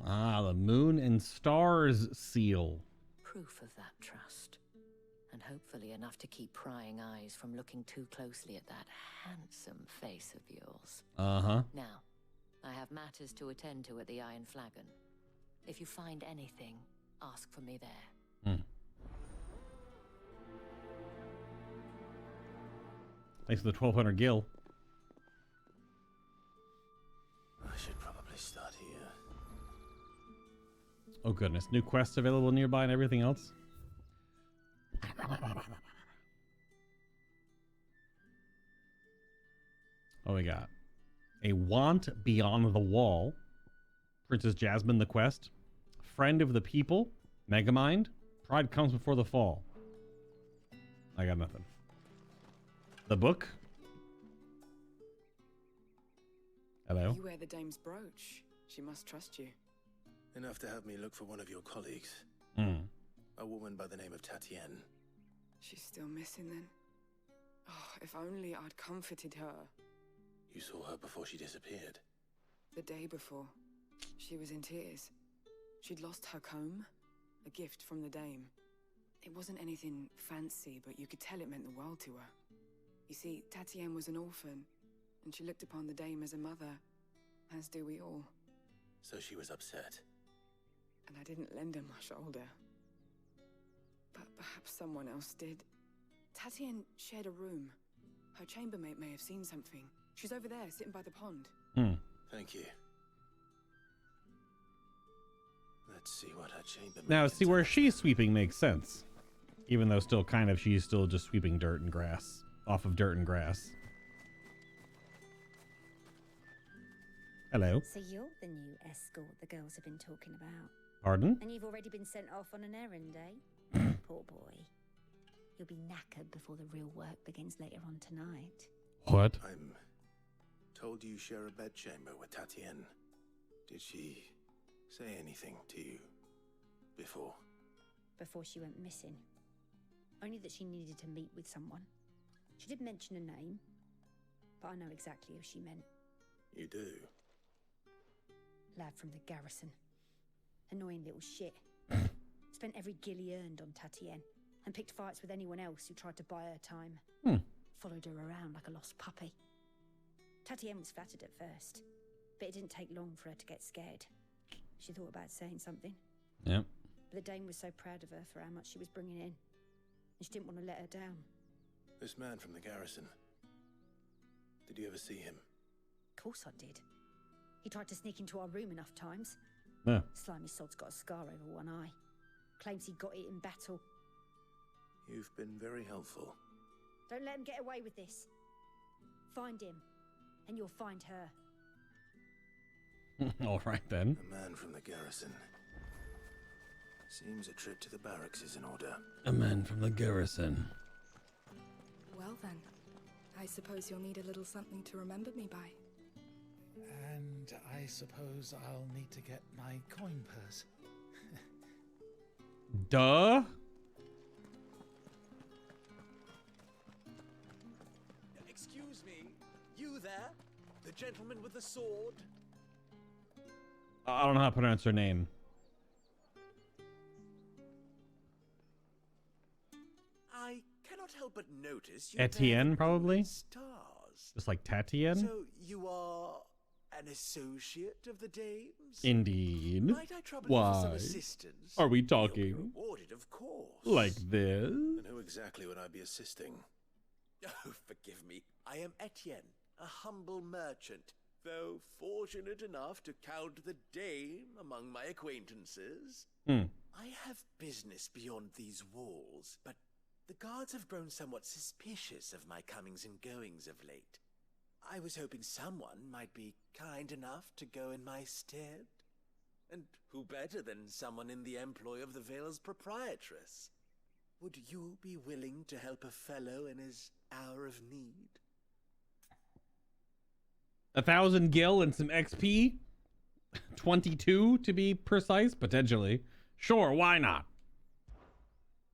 Ah, the Moon and Stars seal. Proof of that trust. And hopefully enough to keep prying eyes from looking too closely at that handsome face of yours. Uh-huh. Now, I have matters to attend to at the Iron Flagon. If you find anything, ask for me there. Thanks for the 1200 gil. I should probably start here. Oh goodness, new quests available nearby and everything else. Oh, we got a want beyond the wall. Princess Jasmine the quest. Friend of the people. Megamind. Pride comes before the fall. I got nothing. The book. Hello. You wear the dame's brooch. She must trust you. Enough to have me look for one of your colleagues. A woman by the name of Tatienne. She's still missing then? Oh, if only I'd comforted her. You saw her before she disappeared. The day before. She was in tears. She'd lost her comb. A gift from the dame. It wasn't anything fancy, but you could tell it meant the world to her. You see, Tatienne was an orphan, and she looked upon the dame as a mother, as do we all. So she was upset. And I didn't lend her my shoulder. But perhaps someone else did. Tatienne shared a room. Her chambermaid may have seen something. She's over there, sitting by the pond. Thank you. Let's see what her chambermaid... Now, see where she's sweeping makes sense. Even though still kind of she's still just sweeping dirt and grass. Off of dirt and grass. Hello. So you're the new escort the girls have been talking about. Pardon? And you've already been sent off on an errand, eh? Poor boy. You'll be knackered before the real work begins later on tonight. What? I'm told you share a bedchamber with Tatienne. Did she say anything to you before? Before she went missing. Only that she needed to meet with someone. She did mention a name, but I know exactly who she meant. You do? Lad from the garrison. Annoying little shit. Spent every gil he earned on Tatienne, and picked fights with anyone else who tried to buy her time. Followed her around like a lost puppy. Tatienne was flattered at first, but it didn't take long for her to get scared. She thought about saying something. Yep. But the dame was so proud of her for how much she was bringing in, and she didn't want to let her down. This man from the garrison. Did you ever see him? Of course I did. He tried to sneak into our room enough times. Yeah. Slimy sod's got a scar over one eye. Claims he got it in battle. You've been very helpful. Don't let him get away with this. Find him, and you'll find her. All right then. A man from the garrison. Seems a trip to the barracks is in order. A man from the garrison. Well then, I suppose you'll need a little something to remember me by. And I suppose I'll need to get my coin purse. Duh. Excuse me, you there? The gentleman with the sword? I don't know how to pronounce her name. I cannot help but notice you Etienne, bear probably? stars. Just like Tatienne? So you are an associate of the dame's? Indeed. Might I trouble you for some Why? assistance? Are we You'll be talking rewarded, of course. like this? And who exactly would I be assisting? Oh, forgive me. I am Etienne, a humble merchant, though fortunate enough to count the dame among my acquaintances. I have business beyond these walls, but the guards have grown somewhat suspicious of my comings and goings of late. I was hoping someone might be kind enough to go in my stead. And who better than someone in the employ of the Vale's proprietress? Would you be willing to help a fellow in his hour of need? 1,000 gil and some XP? 22 to be precise, potentially. Sure, why not?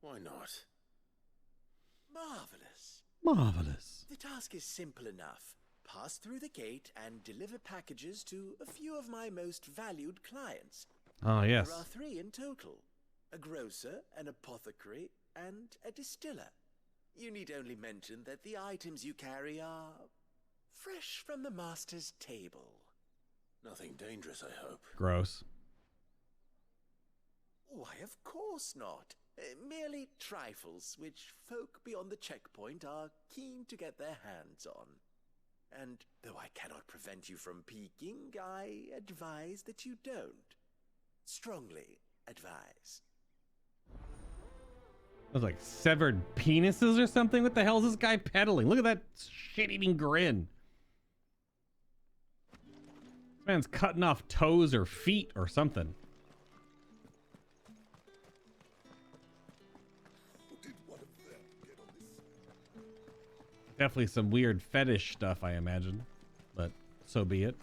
Why not? Marvelous. Marvelous. The task is simple enough. Pass through the gate and deliver packages to a few of my most valued clients. Ah, yes. There are 3 in total. A grocer, an apothecary, and a distiller. You need only mention that the items you carry are fresh from the master's table. Nothing dangerous, I hope. Gross. Why, of course not. Merely trifles, which folk beyond the checkpoint are keen to get their hands on. And though I cannot prevent you from peeking, I advise that you don't. Strongly advise. Those like severed penises or something? What the hell is this guy peddling? Look at that shit-eating grin. This man's cutting off toes or feet or something. Definitely some weird fetish stuff, I imagine. But so be it.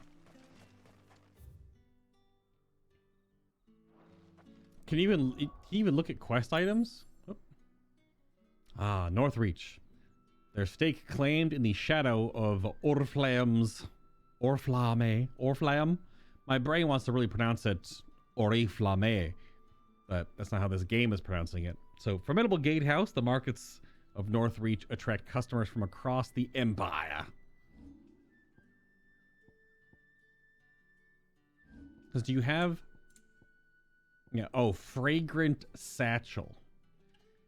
Can you even look at quest items? Oh. Ah, Northreach. Their stake claimed in the shadow of Orflame. My brain wants to really pronounce it Oriflamme, but that's not how this game is pronouncing it. So, formidable gatehouse. The markets of Northreach attract customers from across the Empire. Because do you have... Yeah, oh, fragrant satchel.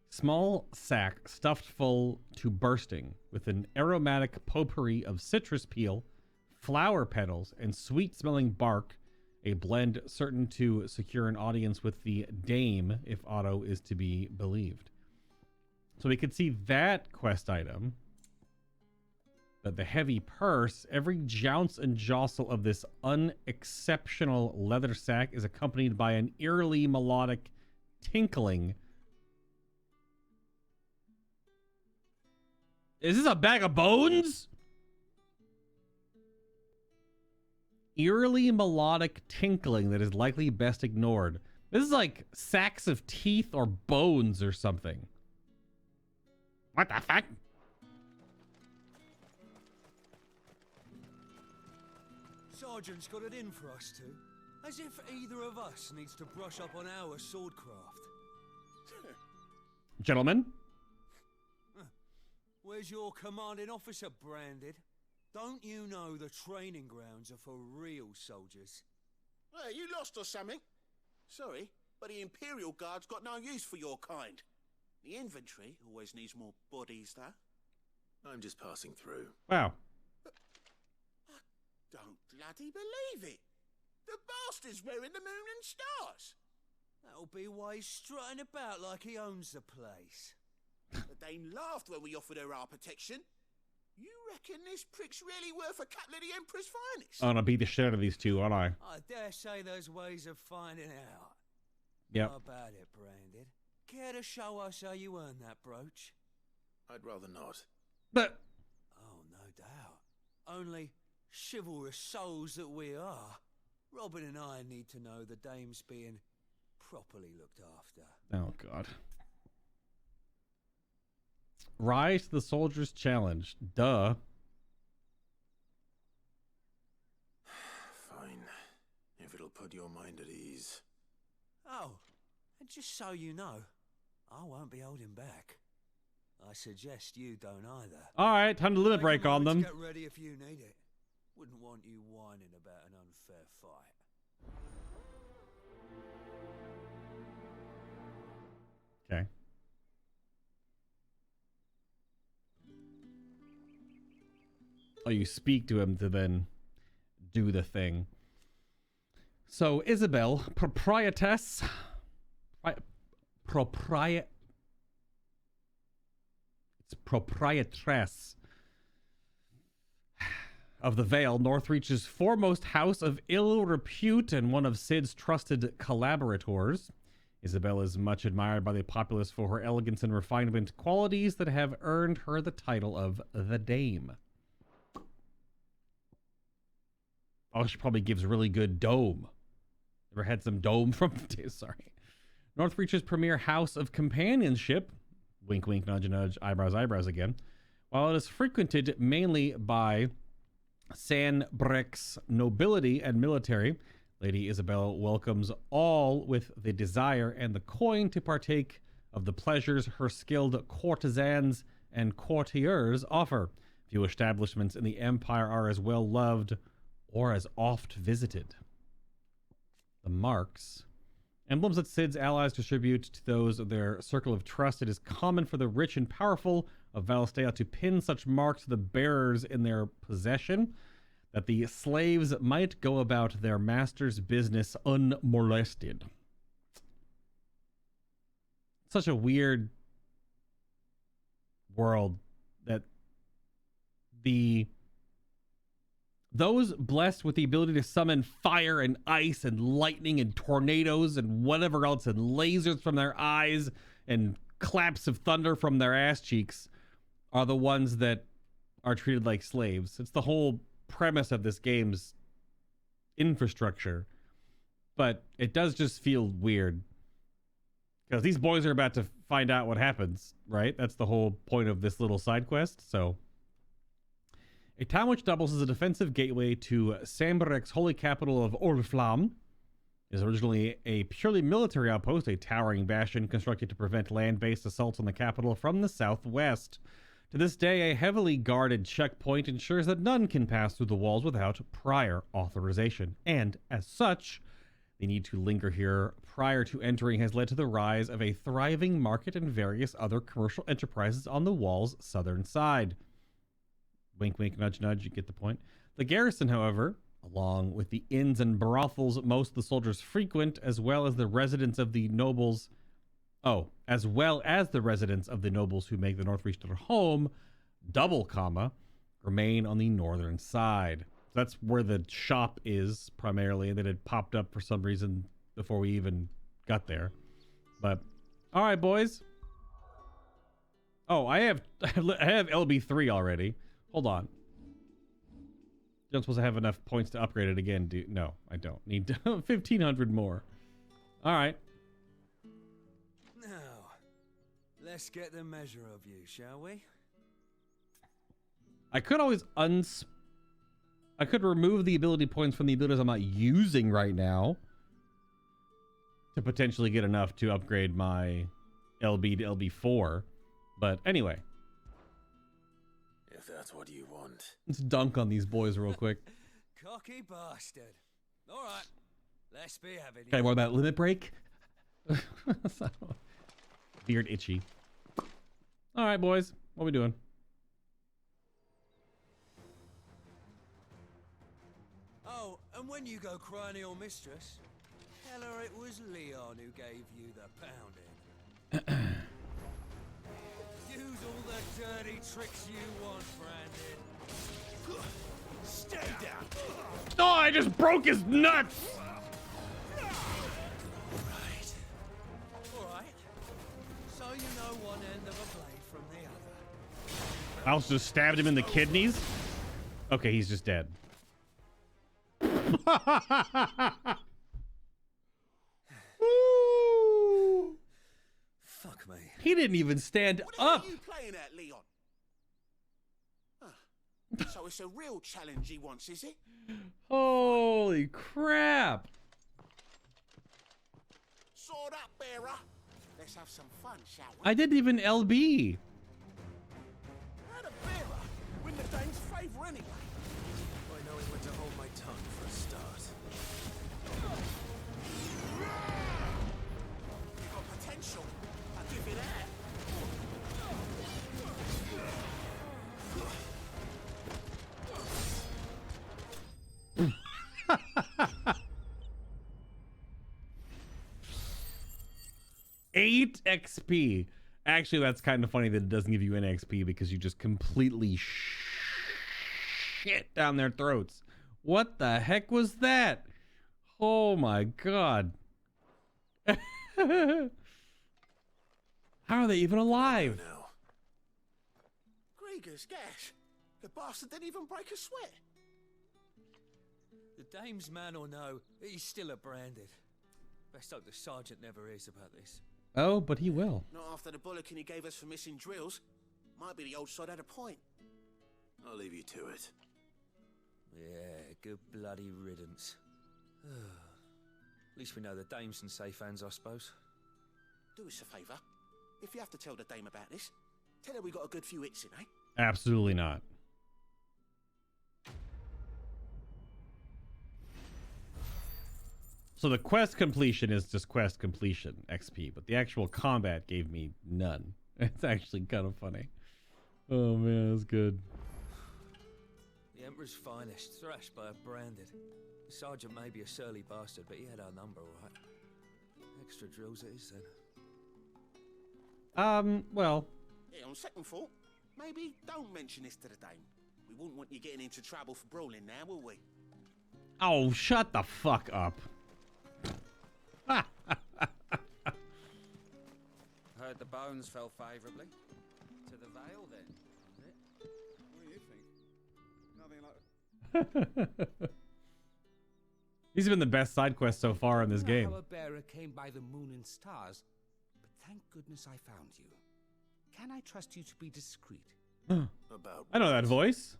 Small sack stuffed full to bursting with an aromatic potpourri of citrus peel, flower petals, and sweet-smelling bark, a blend certain to secure an audience with the dame, if Otto is to be believed. So we could see that quest item. But the heavy purse, every jounce and jostle of this unexceptional leather sack is accompanied by an eerily melodic tinkling. Is this a bag of bones? Eerily melodic tinkling that is likely best ignored. This is like sacks of teeth or bones or something. What the fuck? Sergeant's got it in for us two. As if either of us needs to brush up on our swordcraft. Gentlemen? Where's your commanding officer branded? Don't you know the training grounds are for real soldiers? Well, you lost or something? Sorry, but the Imperial Guard's got no use for your kind. The infantry always needs more bodies, though. I'm just passing through. Wow. Don't bloody believe it! The bastard's wearing the moon and stars! That'll be why he's strutting about like he owns the place. The dame laughed when we offered her our protection. You reckon this prick's really worth a couple of the Emperor's finest? I'm gonna beat the shit out of these two, aren't I? I dare say there's ways of finding out. Yep. How about it, Branded? Care to show us how you earned that brooch? I'd rather not. But... Oh, no doubt. Only chivalrous souls that we are. Robin and I need to know the dame's being properly looked after. Oh, God. Rise to the Soldier's Challenge. Duh. Fine. If it'll put your mind at ease. Oh, and just so you know, I won't be holding back. I suggest you don't either. All right, time to limit break on them. Get ready if you need it. Wouldn't want you whining about an unfair fight. Okay. Oh, you speak to him to then do the thing. So Isabel, proprietress of the Vale, Northreach's foremost house of ill repute and one of Sid's trusted collaborators. Isabel is much admired by the populace for her elegance and refinement, qualities that have earned her the title of the Dame. Oh, she probably gives really good dome. Ever had some dome from... Sorry. Northreach's premier house of companionship, wink, wink, nudge, nudge, eyebrows, eyebrows again, while it is frequented mainly by Sanbreque's nobility and military, Lady Isabel welcomes all with the desire and the coin to partake of the pleasures her skilled courtesans and courtiers offer. Few establishments in the Empire are as well loved or as oft visited. The marks. Emblems that Sid's allies distribute to those of their circle of trust. It is common for the rich and powerful of Valistea to pin such marks to the bearers in their possession, that the slaves might go about their master's business unmolested. Such a world that those blessed with the ability to summon fire and ice and lightning and tornadoes and whatever else and lasers from their eyes and claps of thunder from their ass cheeks are the ones that are treated like slaves. It's the whole premise of this game's infrastructure. But it does just feel weird. Because these boys are about to find out what happens, right? That's the whole point of this little side quest, so... A town which doubles as a defensive gateway to Sanbreque's holy capital of Oriflamme is originally a purely military outpost, a towering bastion constructed to prevent land-based assaults on the capital from the southwest. To this day, a heavily guarded checkpoint ensures that none can pass through the walls without prior authorization, and as such, the need to linger here prior to entering has led to the rise of a thriving market and various other commercial enterprises on the wall's southern side. Wink, wink, nudge, nudge, you get the point. The garrison, however, along with the inns and brothels most of the soldiers frequent, as well as the residents of the nobles... as well as the residents of the nobles who make the Northreach their home, remain on the northern side. That's where the shop is, primarily, and that had popped up for some reason before we even got there. But, alright, boys. Oh, I have LB3 already. Hold on. Don't supposed to have enough points to upgrade it again, do... No, I don't. Need 1,500 more. Alright. Now, let's get the measure of you, shall we? I could always I could remove the ability points from the abilities I'm not using right now to potentially get enough to upgrade my LB to LB4. But anyway. If that's what you want. Let's dunk on these boys real quick. Cocky bastard. All right, let's be having Okay, more about limit break. Beard itchy. All right, boys, what are we doing? Oh, and when you go crying to your mistress, tell her it was Leon who gave you the pounding. Use all the dirty tricks you want, Brandon. Stay down. Oh, I just broke his nuts. All right. So you know one end of a blade from the other. I also just stabbed him in the kidneys. Okay, he's just dead. Fuck me. He didn't even stand up. What are you playing at, Leon? So it's a real challenge he wants, is it? Holy crap. Sword up, bearer. Let's have some fun, shall we? I didn't even LB. Had a bearer. Win the Dane's favour anyway. I know when to hold my tongue for a start. You got potential. I'll give you that. 8 XP. Actually, that's kind of funny that it doesn't give you any XP because you just completely shit down their throats. What the heck was that? Oh my god. How are they even alive? Gregor's gas. The bastard didn't even break a sweat. The dame's man or no, he's still a branded. Best hope the sergeant never hears about this. Oh, but he will. Not after the bullocking he gave us for missing drills. Might be the old sod had a point. I'll leave you to it. Yeah, good bloody riddance. At least we know the dame's in safe hands, I suppose. Do us a favour. If you have to tell the dame about this, tell her we got a good few hits in, eh? Absolutely not. So the quest completion is just quest completion XP, but the actual combat gave me none. It's actually kind of funny. Oh man, that's good. The Emperor's finest, thrashed by a branded. The sergeant may be a surly bastard, but he had our number, all right. Extra drills it is then. Well. Yeah, on second thought, maybe don't mention this to the dame. We wouldn't want you getting into trouble for brawling now, will we? Oh, shut the fuck up. Heard the bones fell favourably. To the Vale, then, is it? What do you think? Nothing like... These have been the best side quests so far in this game. Our bearer came by the moon and stars, but thank goodness I found you. Can I trust you to be discreet? About I know that voice.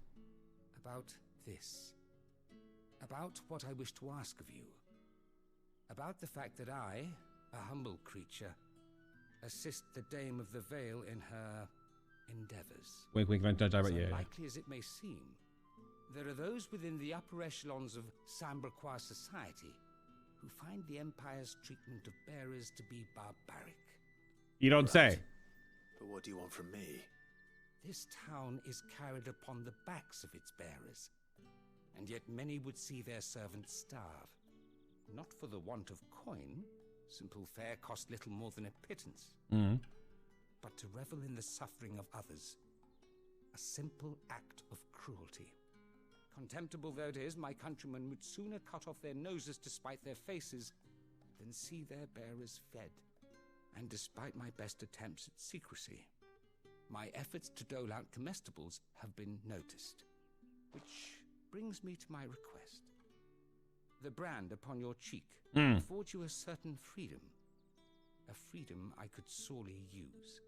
About this. About what I wish to ask of you. About the fact that I, a humble creature, assist the Dame of the Vale in her endeavors. Wink, wink, nudge, nudge, As yeah. unlikely as it may seem, there are those within the upper echelons of Samberquois society who find the Empire's treatment of bearers to be barbaric. You don't say. But what do you want from me? This town is carried upon the backs of its bearers, and yet many would see their servants starve. Not for the want of coin, simple fare cost little more than a pittance, but to revel in the suffering of others, a simple act of cruelty. Contemptible though it is, my countrymen would sooner cut off their noses to spite their faces than see their bearers fed. And despite my best attempts at secrecy, my efforts to dole out comestibles have been noticed. Which brings me to my request. The brand upon your cheek affords you a certain freedom. A freedom I could sorely use.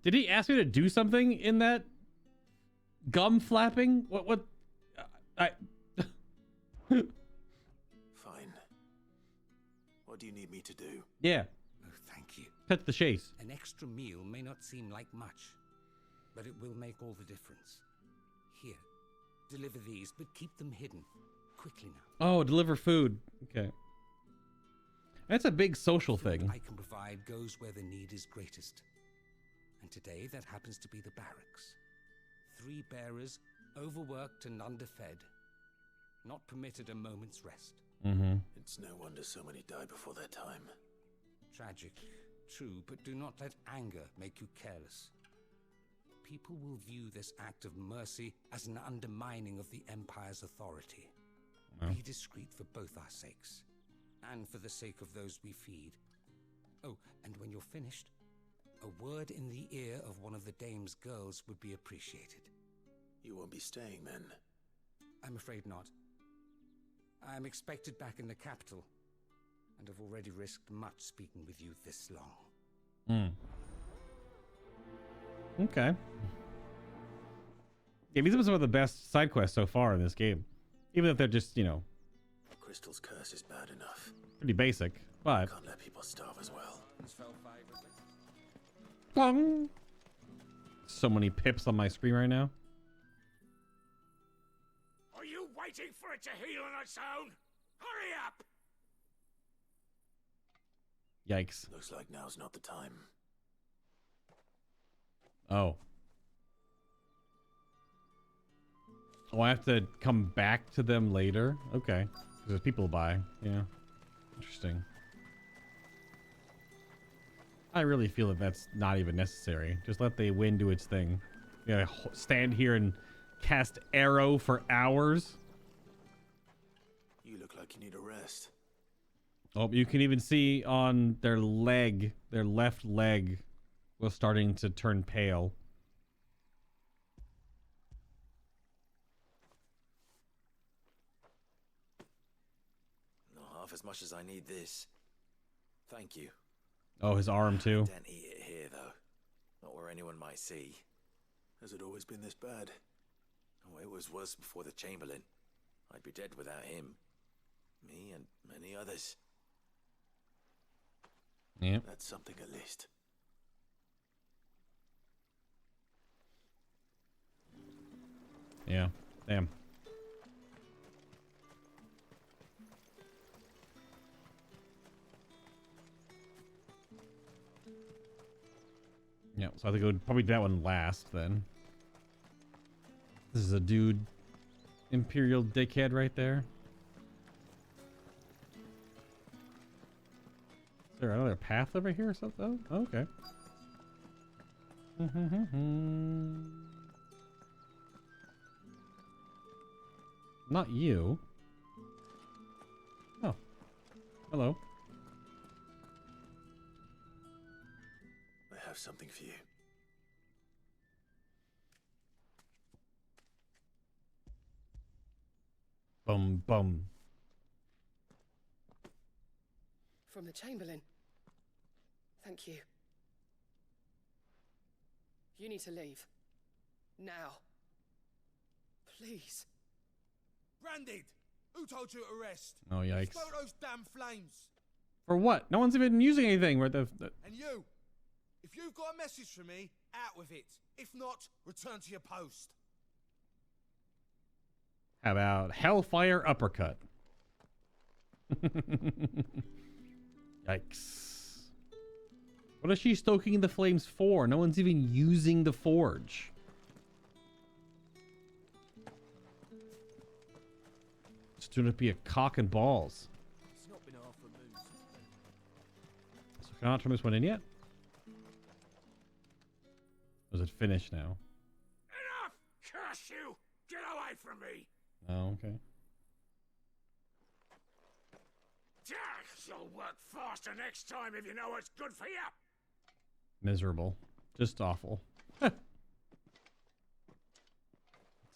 Did he ask me to do something in that gum flapping? What? Fine. What do you need me to do? Yeah. Oh, thank you. Cut the chase. An extra meal may not seem like much, but it will make all the difference. Here, deliver these, but keep them hidden. Quickly now. Oh, deliver food. Okay. That's a big social thing. I can provide goes where the need is greatest. And today that happens to be the barracks. 3 bearers, overworked and underfed, not permitted a moment's rest. It's no wonder so many die before their time. Tragic, true, but do not let anger make you careless. People will view this act of mercy as an undermining of the Empire's authority. Be discreet for both our sakes, and for the sake of those we feed. Oh, and when you're finished, a word in the ear of one of the Dame's girls would be appreciated. You won't be staying then? I'm afraid not. I'm expected back in the capital, and have already risked much speaking with you this long. Okay. Yeah, these are some of the best side quests so far in this game. Even if they're just, you know... Crystal's curse is bad enough. Pretty basic, but... Can't let people starve as well. Bong! So many pips on my screen right now. Are you waiting for it to heal on its own? Hurry up! Yikes. Looks like now's not the time. Oh. Oh, I have to come back to them later? Okay. There's people by. Yeah. Interesting. I really feel that that's not even necessary. Just let the wind do its thing. You gotta stand here and cast arrow for hours. You look like you need a rest. Oh, you can even see on their leg, their left leg was starting to turn pale. Not half as much as I need this. Thank you. Oh, his arm too. Don't eat it here, though. Not where anyone might see. Has it always been this bad? Oh, it was worse before the Chamberlain. I'd be dead without him. Me and many others. Yeah. That's something at least. Yeah. Damn. Yeah, so I think I would probably do that one last then. This is a dude. Imperial dickhead right there. Is there another path over here or something? Oh, okay. Not you. Oh. Hello. I have something for you. Bum bum. From the Chamberlain. Thank you. You need to leave. Now. Please. Branded! Who told you to rest? Oh, yikes. Spoke those damn flames. For what? No one's even using anything. Where the And you, if you've got a message for me, out with it. If not, return to your post. How about Hellfire Uppercut? Yikes. What is she stoking the flames for? No one's even using the forge. It's going to be a cock and balls. It's not been half a moon. So can I not turn this one in yet? Or is it finished now? Enough! Curse you! Get away from me! Oh, okay. You'll work faster next time if you know what's good for you. Miserable. Just awful. What's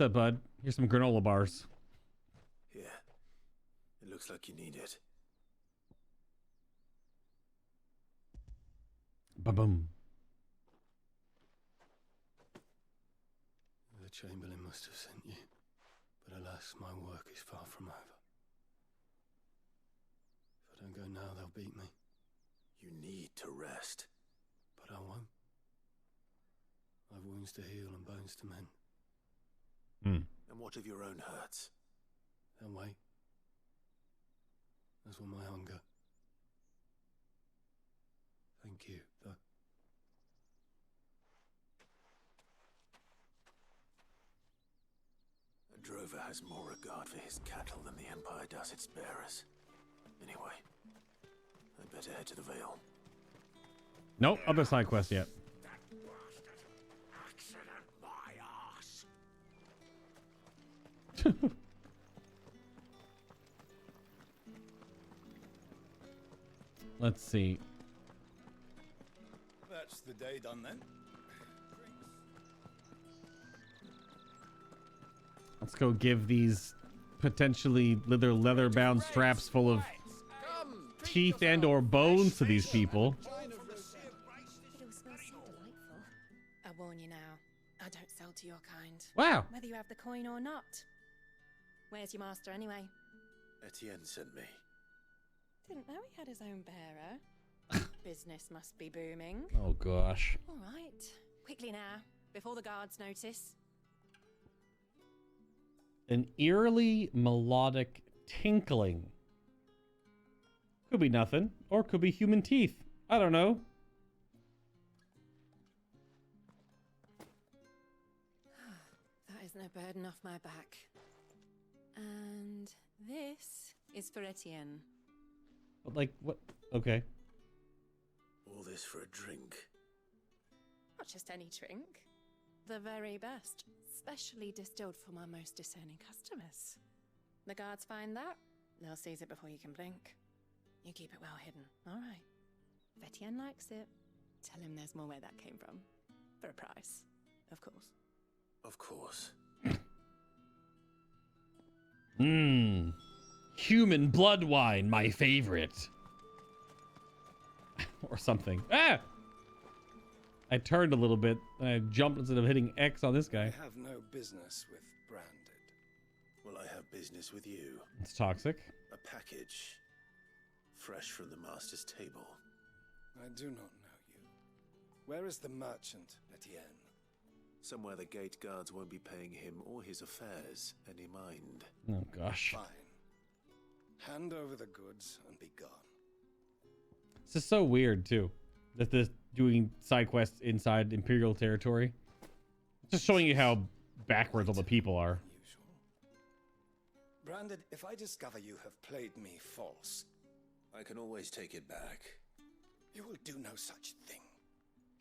up, bud? Here's some granola bars. Yeah. It looks like you need it. Ba-boom. The Chamberlain must have sent you. But alas, my work is far from over. If I don't go now, they'll beat me. You need to rest. But I won't. I've wounds to heal and bones to mend. And what of your own hurts? They'll wait. As will my hunger. Thank you, though. A drover has more regard for his cattle than the Empire does its bearers. Anyway, I'd better head to the Vale. Nope, other side quest yet. Accident my ass. Let's see. That's the day done then. Let's go give these potentially leather-bound straps full of teeth and or bones to these people. I warn you now, I don't sell to your kind. Wow. Whether you have the coin or not. Where's your master anyway? Etienne sent me. Didn't know he had his own bearer. Business must be booming. Oh gosh. All right, quickly now, before the guards notice. An eerily melodic tinkling. Could be nothing, or could be human teeth. I don't know. That is no burden off my back. And this is for Etienne. But like, what? Okay. All this for a drink? Not just any drink. The very best. Specially distilled for my most discerning customers. The guards find that, they'll seize it before you can blink. You keep it well hidden, all right? If Etienne likes it, tell him there's more where that came from. For a price, of course. Of course. Human blood wine, my favorite. Or something. Ah! I turned a little bit and I jumped instead of hitting X on this guy. I have no business with Branded. Well, I have business with you. It's toxic. A package. Fresh from the master's table. I do not know you. Where is the merchant, Etienne? Somewhere the gate guards won't be paying him or his affairs any mind. Oh, gosh. Fine. Hand over the goods and be gone. This is so weird, too. That this doing side quests inside Imperial territory. Just showing you how backwards all the people are. Branded, if I discover you have played me false, I can always take it back. You will do no such thing.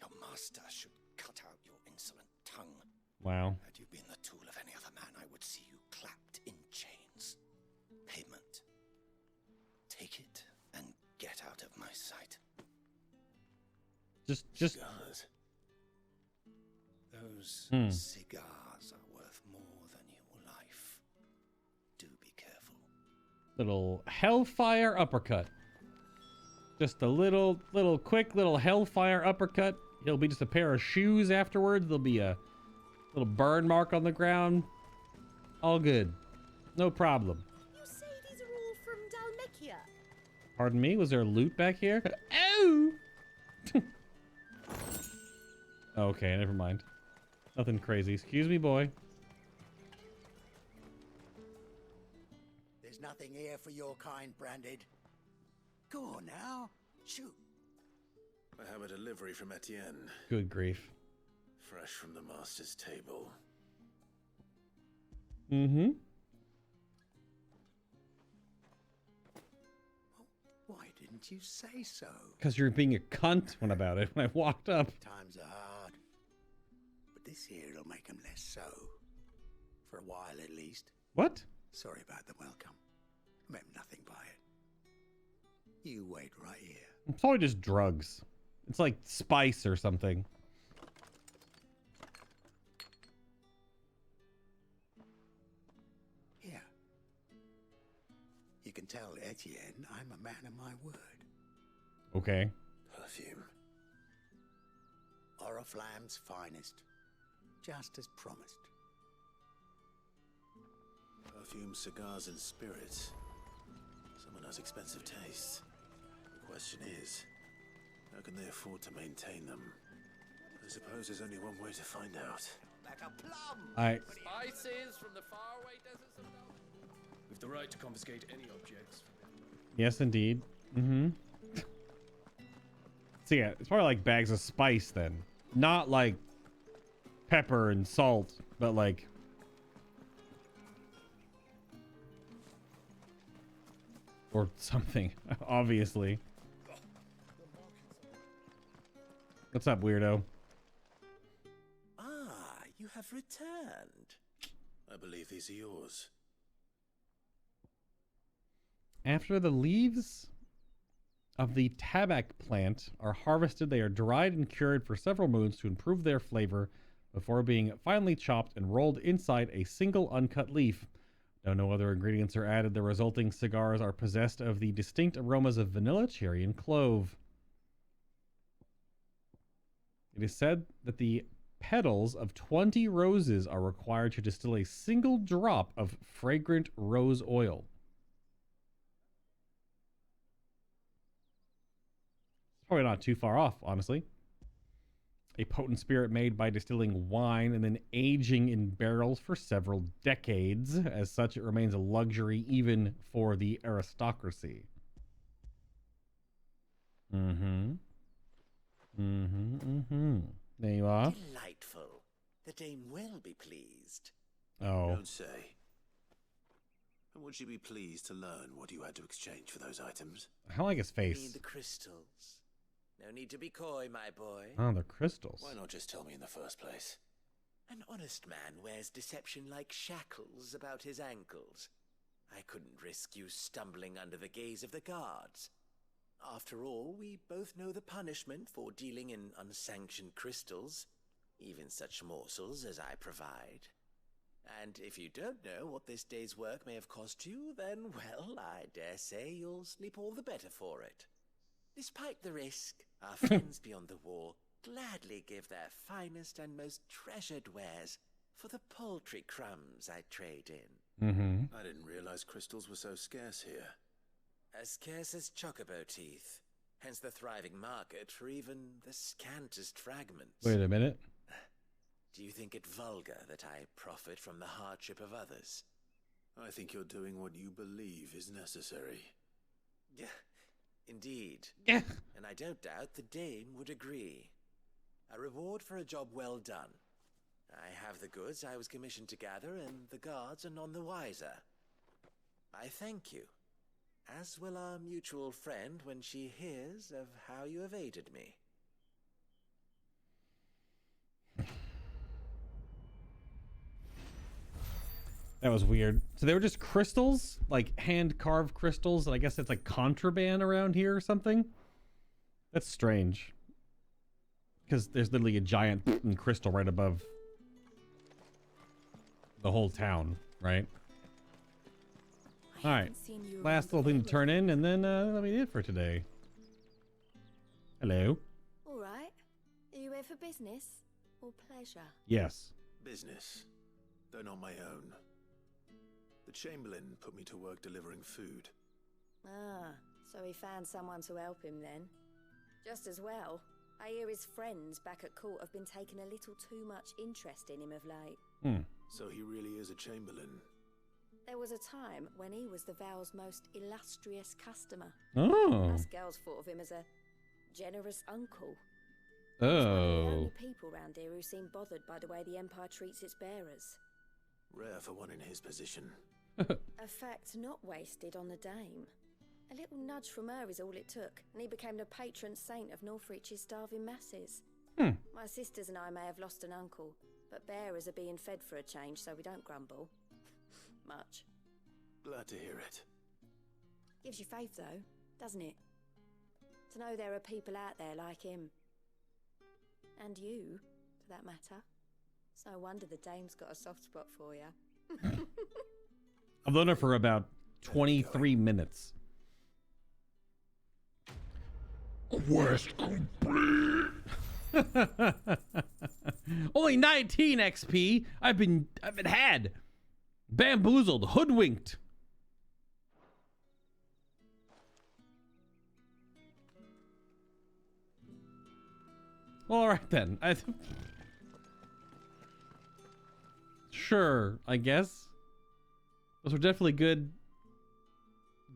Your master should cut out your insolent tongue. Wow. Had you been the tool of any other man, I would see you clapped in chains. Payment. Take it and get out of my sight. Just cigars. Those cigars are worth more than your life. Do be careful. Little hellfire uppercut. Just a little quick little hellfire uppercut. It'll be just a pair of shoes afterwards. There'll be a little burn mark on the ground. All good. No problem. You say these are all from Dalmekia? Pardon me? Was there loot back here? Oh! Okay, never mind. Nothing crazy. Excuse me, boy. There's nothing here for your kind, Branded. Go on now. Shoot. I have a delivery from Etienne. Good grief. Fresh from the master's table. Mm-hmm. Why didn't you say so? Because you're being a cunt when about it when I walked up. Times are hard. But this here'll make them less so. For a while at least. What? Sorry about the welcome. Meant nothing by it. You wait right here. It's probably just drugs. It's like spice or something. Here. You can tell Etienne I'm a man of my word. Okay. Perfume. Oriflamme's finest. Just as promised. Perfume, cigars, and spirits. Someone has expensive tastes. The question is, how can they afford to maintain them? I suppose there's only one way to find out. Like a plum! Spices from the faraway deserts of Dalmekia. We've the right to confiscate any objects. Yes, indeed. Mm-hmm. So yeah, it's probably like bags of spice then. Not like pepper and salt, but like... or something, obviously. What's up, weirdo? Ah, you have returned. I believe these are yours. After the leaves of the tabac plant are harvested, they are dried and cured for several moons to improve their flavor before being finally chopped and rolled inside a single uncut leaf. Though no other ingredients are added, the resulting cigars are possessed of the distinct aromas of vanilla, cherry, and clove. It is said that the petals of 20 roses are required to distill a single drop of fragrant rose oil. Probably not too far off, honestly. A potent spirit made by distilling wine and then aging in barrels for several decades. As such, it remains a luxury even for the aristocracy. Mm-hmm. Mm-hmm, mm-hmm. There you are. Delightful. The dame will be pleased. Oh. Don't say. And would she be pleased to learn what you had to exchange for those items? I don't like his I mean face. the crystals. No need to be coy, my boy. Oh, they're crystals. Why not just tell me in the first place? An honest man wears deception like shackles about his ankles. I couldn't risk you stumbling under the gaze of the guards. After all, we both know the punishment for dealing in unsanctioned crystals, even such morsels as I provide. And if you don't know what this day's work may have cost you, then, well, I dare say you'll sleep all the better for it. Despite the risk, our friends beyond the wall gladly give their finest and most treasured wares for the paltry crumbs I trade in. I didn't realize crystals were so scarce here. As scarce as chocobo teeth, hence the thriving market for even the scantest fragments. Wait a minute. Do you think it vulgar that I profit from the hardship of others? I think you're doing what you believe is necessary. Yeah, indeed. Yeah. And I don't doubt the Dame would agree. A reward for a job well done. I have the goods I was commissioned to gather, and the guards are none the wiser. I thank you, as will our mutual friend when she hears of how you have aided me. That was weird. So they were just crystals, like hand-carved crystals, and I guess it's like contraband around here or something. That's strange. Because there's literally a giant crystal right above the whole town, right? All right, last little thing to turn in, and then that'll be it for today. Hello. All right. Are you here for business or pleasure? Yes. Business, though not my own. The Chamberlain put me to work delivering food. Ah, so he found someone to help him then. Just as well. I hear his friends back at court have been taking a little too much interest in him of late. So he really is a Chamberlain. There was a time when he was the Vale's most illustrious customer. Oh. Us girls thought of him as a generous uncle. Oh. He's one of the only people round here who seem bothered by the way the Empire treats its bearers. Rare for one in his position. A fact not wasted on the Dame. A little nudge from her is all it took, and he became the patron saint of Northreach's starving masses. My sisters and I may have lost an uncle, but bearers are being fed for a change, so we don't grumble. Much. Glad to hear it. Gives you faith, though, doesn't it? To know there are people out there like him. And you, for that matter. It's no wonder the Dame's got a soft spot for you. I've known her for about 23 minutes. Quest complete. Only 19 XP. I've been had. Bamboozled, hoodwinked. All right then. Sure, I guess. Those were definitely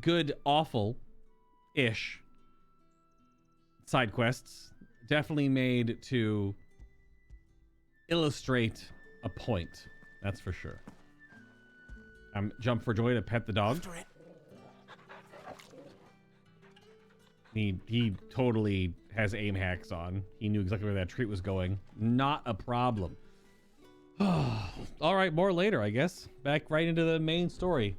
good, awful-ish side quests. Definitely made to illustrate a point. That's for sure. Jump for joy to pet the dog. He totally has aim hacks on. He knew exactly where that treat was going. Not a problem. All right, more later, I guess. Back right into the main story.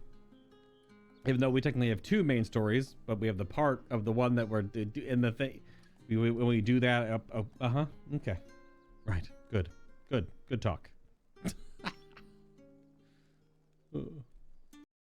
Even though we technically have two main stories, but we have the part of the one that we're in the thing. When we do that, okay. Right. Good talk.